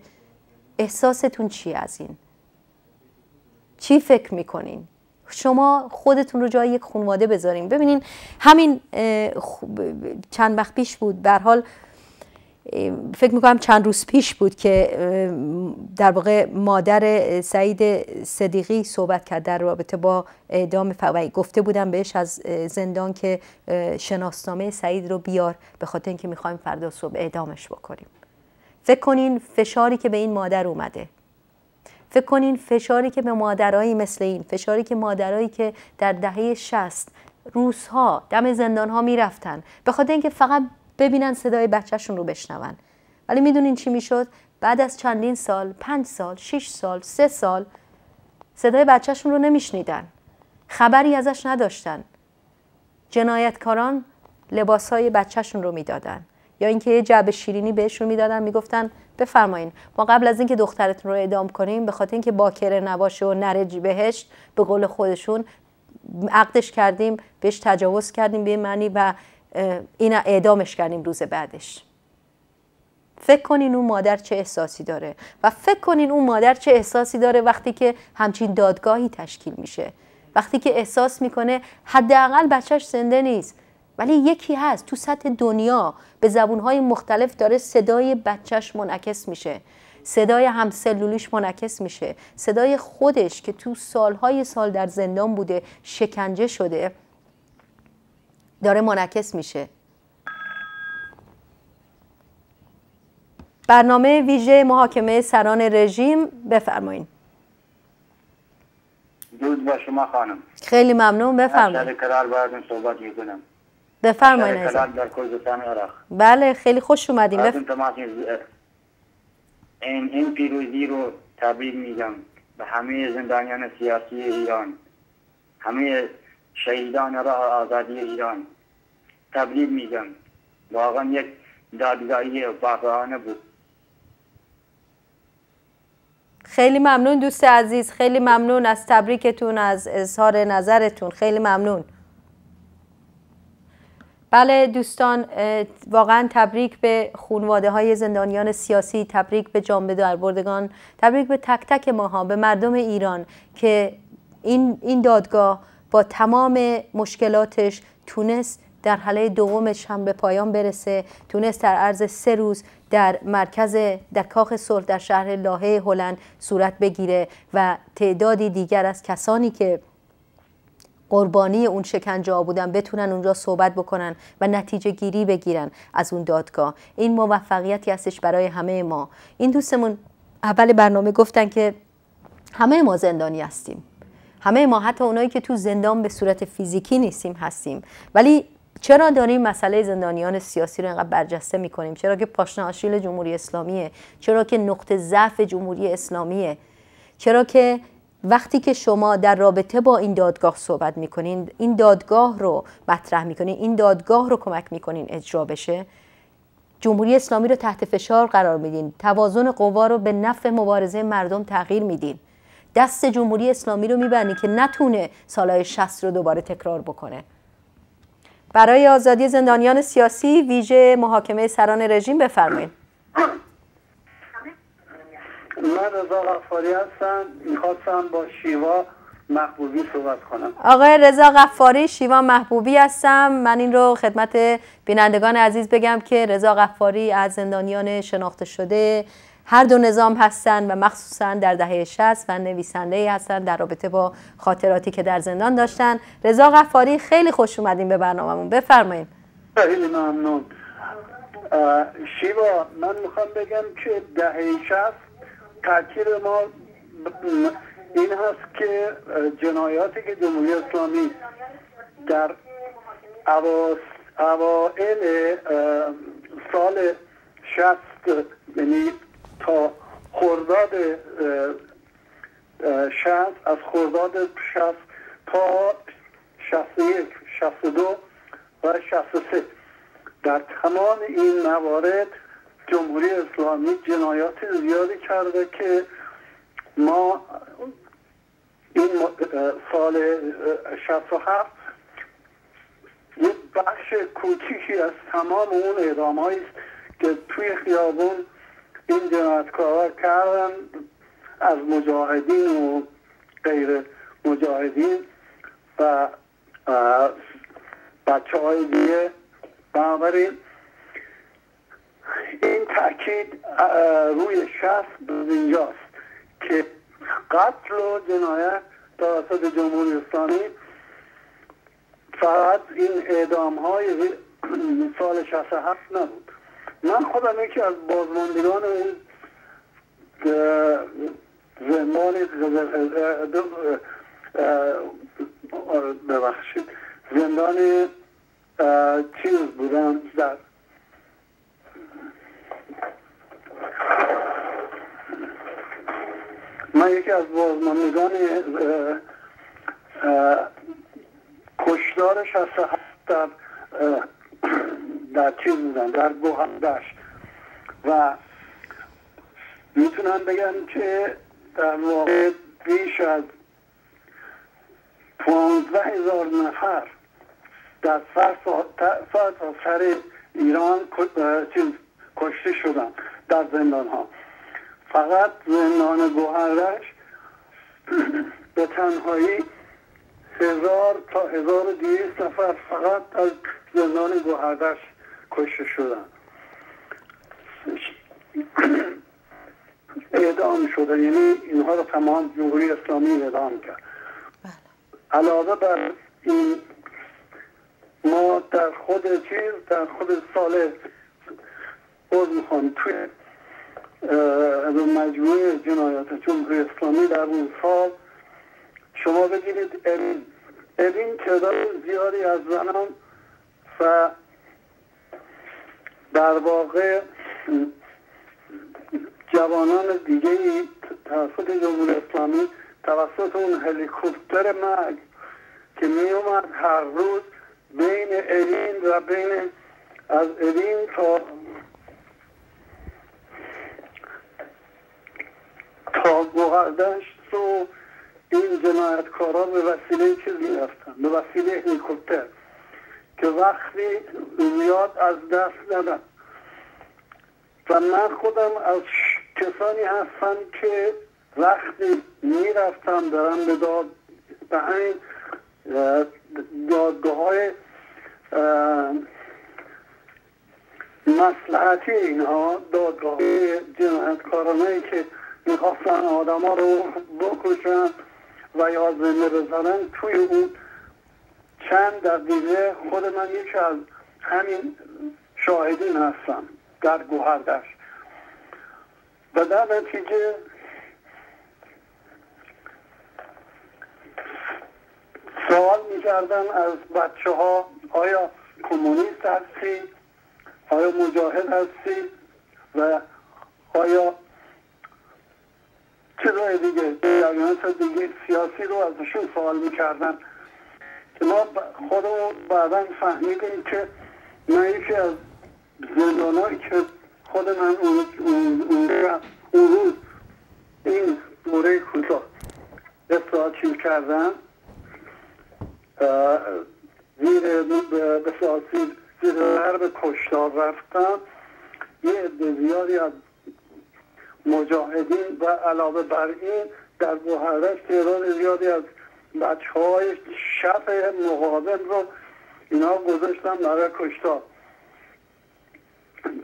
احساستون چیه از این؟ چی فکر میکنین؟ شما خودتون رو جای یک خانواده بذارین. ببینین همین چند وقت پیش بود، به هر حال فکر میکنم چند روز پیش بود که در واقع مادر سعید صدیقی صحبت کرد در رابطه با اعدام فوایی. گفته بودم بهش از زندان که شناسنامه سعید رو بیار به خاطر اینکه میخوایم فردا صبح اعدامش بکنیم. فکر کنین فشاری که به این مادر اومده، فکر کنین فشاری که به مادرایی مثل این، فشاری که مادرایی که در دهه 60 روزها دم زندانها میرفتن به خاطر اینکه فقط ببینن صدای بچهشون رو بشنون. ولی میدونین چی میشد؟ بعد از چندین سال، 5 سال، 6 سال، 3 سال صدای بچهشون رو نمیشنیدن، خبری ازش نداشتن. جنایتکاران لباسهای بچهشون رو میدادن یا اینکه یه جعبه شیرینی بهشون میدادن، میگفتن بفرمایین ما قبل از اینکه دخترتون رو اعدام کنیم به خاطر اینکه باکره نباشه و نره بهشت، به قول خودشون عقدش کردیم، بهش تجاوز کردیم به معنی و اینا اعدامش کردیم روز بعدش. فکر کنین اون مادر چه احساسی داره و فکر کنین اون مادر چه احساسی داره وقتی که همچین دادگاهی تشکیل میشه، وقتی که احساس میکنه حداقل بچهش زنده نیست ولی یکی هست تو سطح دنیا به زبونهای مختلف داره صدای بچهش منعکس میشه، صدای همسلولیش منعکس میشه، صدای خودش که تو سالهای سال در زندان بوده، شکنجه شده، داره منعکس میشه. برنامه ویژه محاکمه سران رژیم، بفرمایید. درود بر شما خانم. خیلی ممنون، بفرمایید. از کرار باید صحبت میکنم. بفرمایید. در کردستان عراق. بله خیلی خوش اومدین. این پیروزی رو تبریک میگم به همه زندانیان سیاسی ایران، همه شهیدان راه آزادی ایران تبریک میگم. واقعا یک دادگاهی واقعانه بود. خیلی ممنون دوست عزیز، خیلی ممنون از تبریکتون، از اظهار نظرتون، خیلی ممنون. بله دوستان، واقعا تبریک به خانواده های زندانیان سیاسی، تبریک به جان به دربردگان، تبریک به تک تک ماها، به مردم ایران که این دادگاه با تمام مشکلاتش تونست در هله دومش هم به پایان برسه، تونست در عرض 3 روز در کاخ صلح در شهر لاهه هلند صورت بگیره و تعدادی دیگر از کسانی که قربانی اون شکنجه ها بودن بتونن اونجا صحبت بکنن و نتیجه گیری بگیرن از اون دادگاه. این موفقیتی هستش برای همه ما. این دوستمون اول برنامه گفتن که همه ما زندانی هستیم، همه ما، حتی اونایی که تو زندان به صورت فیزیکی نیستیم هستیم، ولی چرا داریم مسئله زندانیان سیاسی رو اینقدر برجسته میکنیم؟ چرا که پاشنه آشیل جمهوری اسلامیه، چرا که نقطه ضعف جمهوری اسلامیه، چرا که وقتی که شما در رابطه با این دادگاه صحبت میکنین، این دادگاه رو مطرح میکنین، این دادگاه رو کمک میکنین اجرا بشه، جمهوری اسلامی رو تحت فشار قرار میدین، توازن قوا رو به نفع مبارزه مردم تغییر میدین، دست جمهوری اسلامی رو میبندین که نتونه سالهای 60 رو دوباره تکرار بکنه. برای آزادی زندانیان سیاسی ویژه محاکمه سران رژیم بفرمایید. من رضا غفاری هستم، میخواستم با شیوا محبوبی صحبت کنم. آقای رضا غفاری، شیوا محبوبی هستم. من این رو خدمت بینندگان عزیز بگم که رضا غفاری از زندانیان شناخته شده هر دو نظام هستند و مخصوصا در دهه 60 و نویسنده‌ای هستند در رابطه با خاطراتی که در زندان داشتن. رضا غفاری، خیلی خوش اومدین به برنامه‌مون، بفرمایید. خیلی ممنون. شیوا، من میخوام بگم که دهه 60 تاکید ما این هست که جنایاتی که جمهوری اسلامی در اوائل سال 60 یعنی تا خرداد 60 از خرداد 60 تا 61 62 و 63 در تمام این موارد جمهوری اسلامی جنایات زیادی کرده که ما این سال 67 یک بخش کوچیکی از تمام اون اعدام هایی که توی خیابون این جنایتکارا کردن از مجاهدین و غیر مجاهدین و بچه های دیگه. بنابراین این تأکید روی 60 اینجاست که قتل و جنایت توسط جمهوری اسلامی فقط این اعدام های سال 67 نبود. من خودم یکی از بازماندگان اون زندان ببخشید زندان چیز بودم در من یکی از بازماندگان کشتار 67 در چیز بودم، در گوهردشت، و میتونم بگم که در واقع بیش از 15,000 نفر در سر ایران کشته شدن در زندان ها. فقط زندان گوهردشت به تنهایی 1000 تا 1200 نفر فقط از زندان گوهردشت کشته شدن، اعدام شده. یعنی اینها رو تمام جمهوری اسلامی اعدام کرد. علاوه بر این ما در خود سال توی مجموعه جنایات جمهوری اسلامی در اون سال شما بگیرید اوین تعداد زیادی از زنان و در واقع جوانان دیگه توسط جمهوری اسلامی توسط اون هلیکوپتر مرگ که می اومد هر روز بین اوین و بین از اوین تا گوهردشت و این جنایتکارا به وسیله چیز می رفتن، به وسیله هلیکوپتر که وقتی زیاد از دست دادن. و من خودم از کسانی هستم که وقتی می رفتم دارم به همین دادگاه های مصلحتی اینها، دادگاه های جنایتکارانه‌ای که میخواستن آدم ها رو بکشن و یا زنده بزنن، توی اون چند دقیقه خود من یکی از همین شاهدین هستم در گوهردشت. و در نتیجه سوال میکردن از بچه ها آیا کمونیست هستی؟ آیا مجاهد هستی؟ و آیا چیزهای دیگه جریانات دیگه سیاسی رو ازشون سوال میکردن که ما خودمون بعدا فهمیدیم که من یکی از زندانهایی که خود من اون روز این دوره کوتاه استراحت کردم زیر ضرب کشتار رفتم، یه عده زیادی از مجاهدین و علاوه بر این در گوهردشت تعداد زیادی از بچه‌های شب مقاوم رو اینا گذاشتم برای کشتار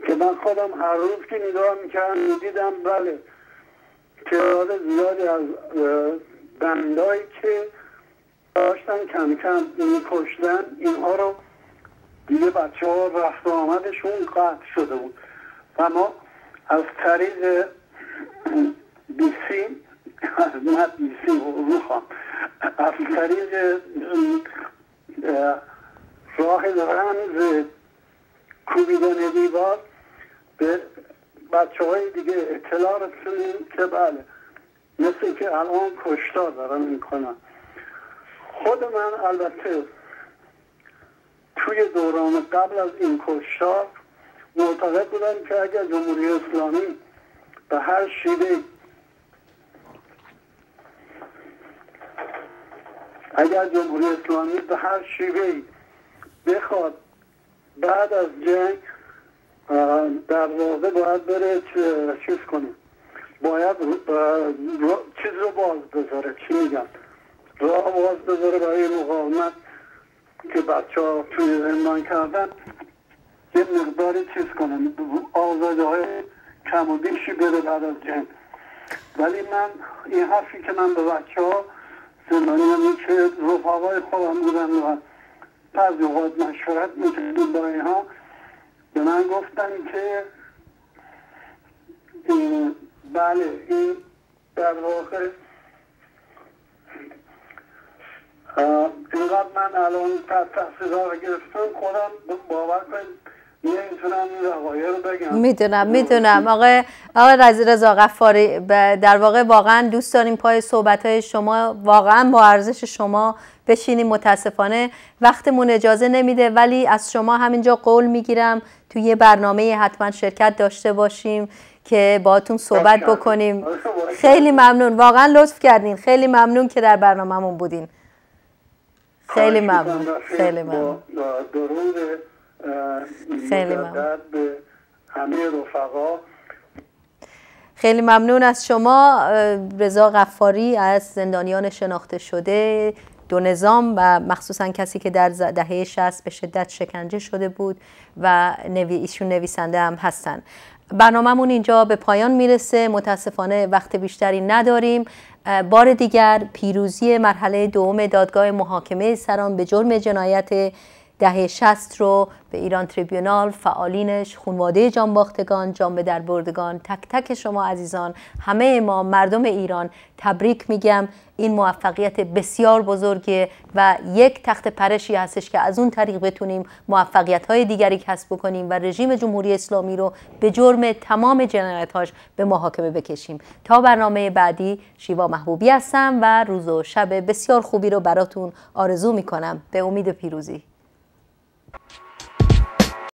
که من خودم هر روز که نگاه میکردم میدیدم بله تعداد زیادی از بندایی که داشتن کم کم میکشتن اینها رو دیگه بچه ها رفت و آمدشون قطع شده بود و ما از طریق بیسی نه بیسی روخام از طریق راه رمز کوبیدن دیوار به بچه های دیگه اطلاع رسونیم که بله مثل که الان کشتار دارن میکنن. خود من البته توی دوران قبل از این کشتار معتقد بودم که اگر جمهوری اسلامی به هر شیوه بخواد بعد از جنگ در واقع باید بره چیز کنه، باید چیز رو باز بذاره، چی میگم، راه باز بذاره برای مقاومت که بچه ها توی زندان کردن یه مقداری چیز کنن، آزاده های کم و بیشی بره بعد از جنگ. ولی من این حرفی که من به بچه ها زندانیانی که رفقای خودم بودن و بعضی اوقات مشورت میکردیم با اینها به من گفتن که بله این در واقع اینقدر من الان تحصیلات رو گرفتم خودم باور کنید نمیتونم این وقایع رو بگم. میدونم آقای رضا غفاری، در واقع واقعا دوست داریم پای صحبت‌های شما واقعا با ارزش شما بشینیم. متاسفانه وقتمون اجازه نمیده، ولی از شما همینجا قول میگیرم توی یه برنامه حتما شرکت داشته باشیم که باهاتون صحبت بکنیم. خیلی ممنون، واقعا لطف کردین، خیلی ممنون که در برنامه‌مون بودین. خیلی ممنون. خیلی ممنون. درود خیلی ممنون به همه رفقا. خیلی ممنون از شما رضا غفاری، از زندانیان شناخته شده دو نظام و مخصوصا کسی که در دهه 60 به شدت شکنجه شده بود و ایشون نویسنده هم هستن. برنامه‌مون اینجا به پایان میرسه، متاسفانه وقت بیشتری نداریم. بار دیگر پیروزی مرحله دوم دادگاه محاکمه سران به جرم جنایت دهه 60 رو به ایران تریبیونال، فعالینش، خانواده جانباختگان، جان به در بردگان، تک تک شما عزیزان، همه ما مردم ایران تبریک میگم. این موفقیت بسیار بزرگه و یک تخت پرشی هستش که از اون طریق بتونیم موفقیت‌های دیگری کسب بکنیم و رژیم جمهوری اسلامی رو به جرم تمام جنایت‌هاش به محاکمه بکشیم. تا برنامه بعدی، شیوا محبوبی هستم و روز و شب بسیار خوبی رو براتون آرزو میکنم. به امید پیروزی.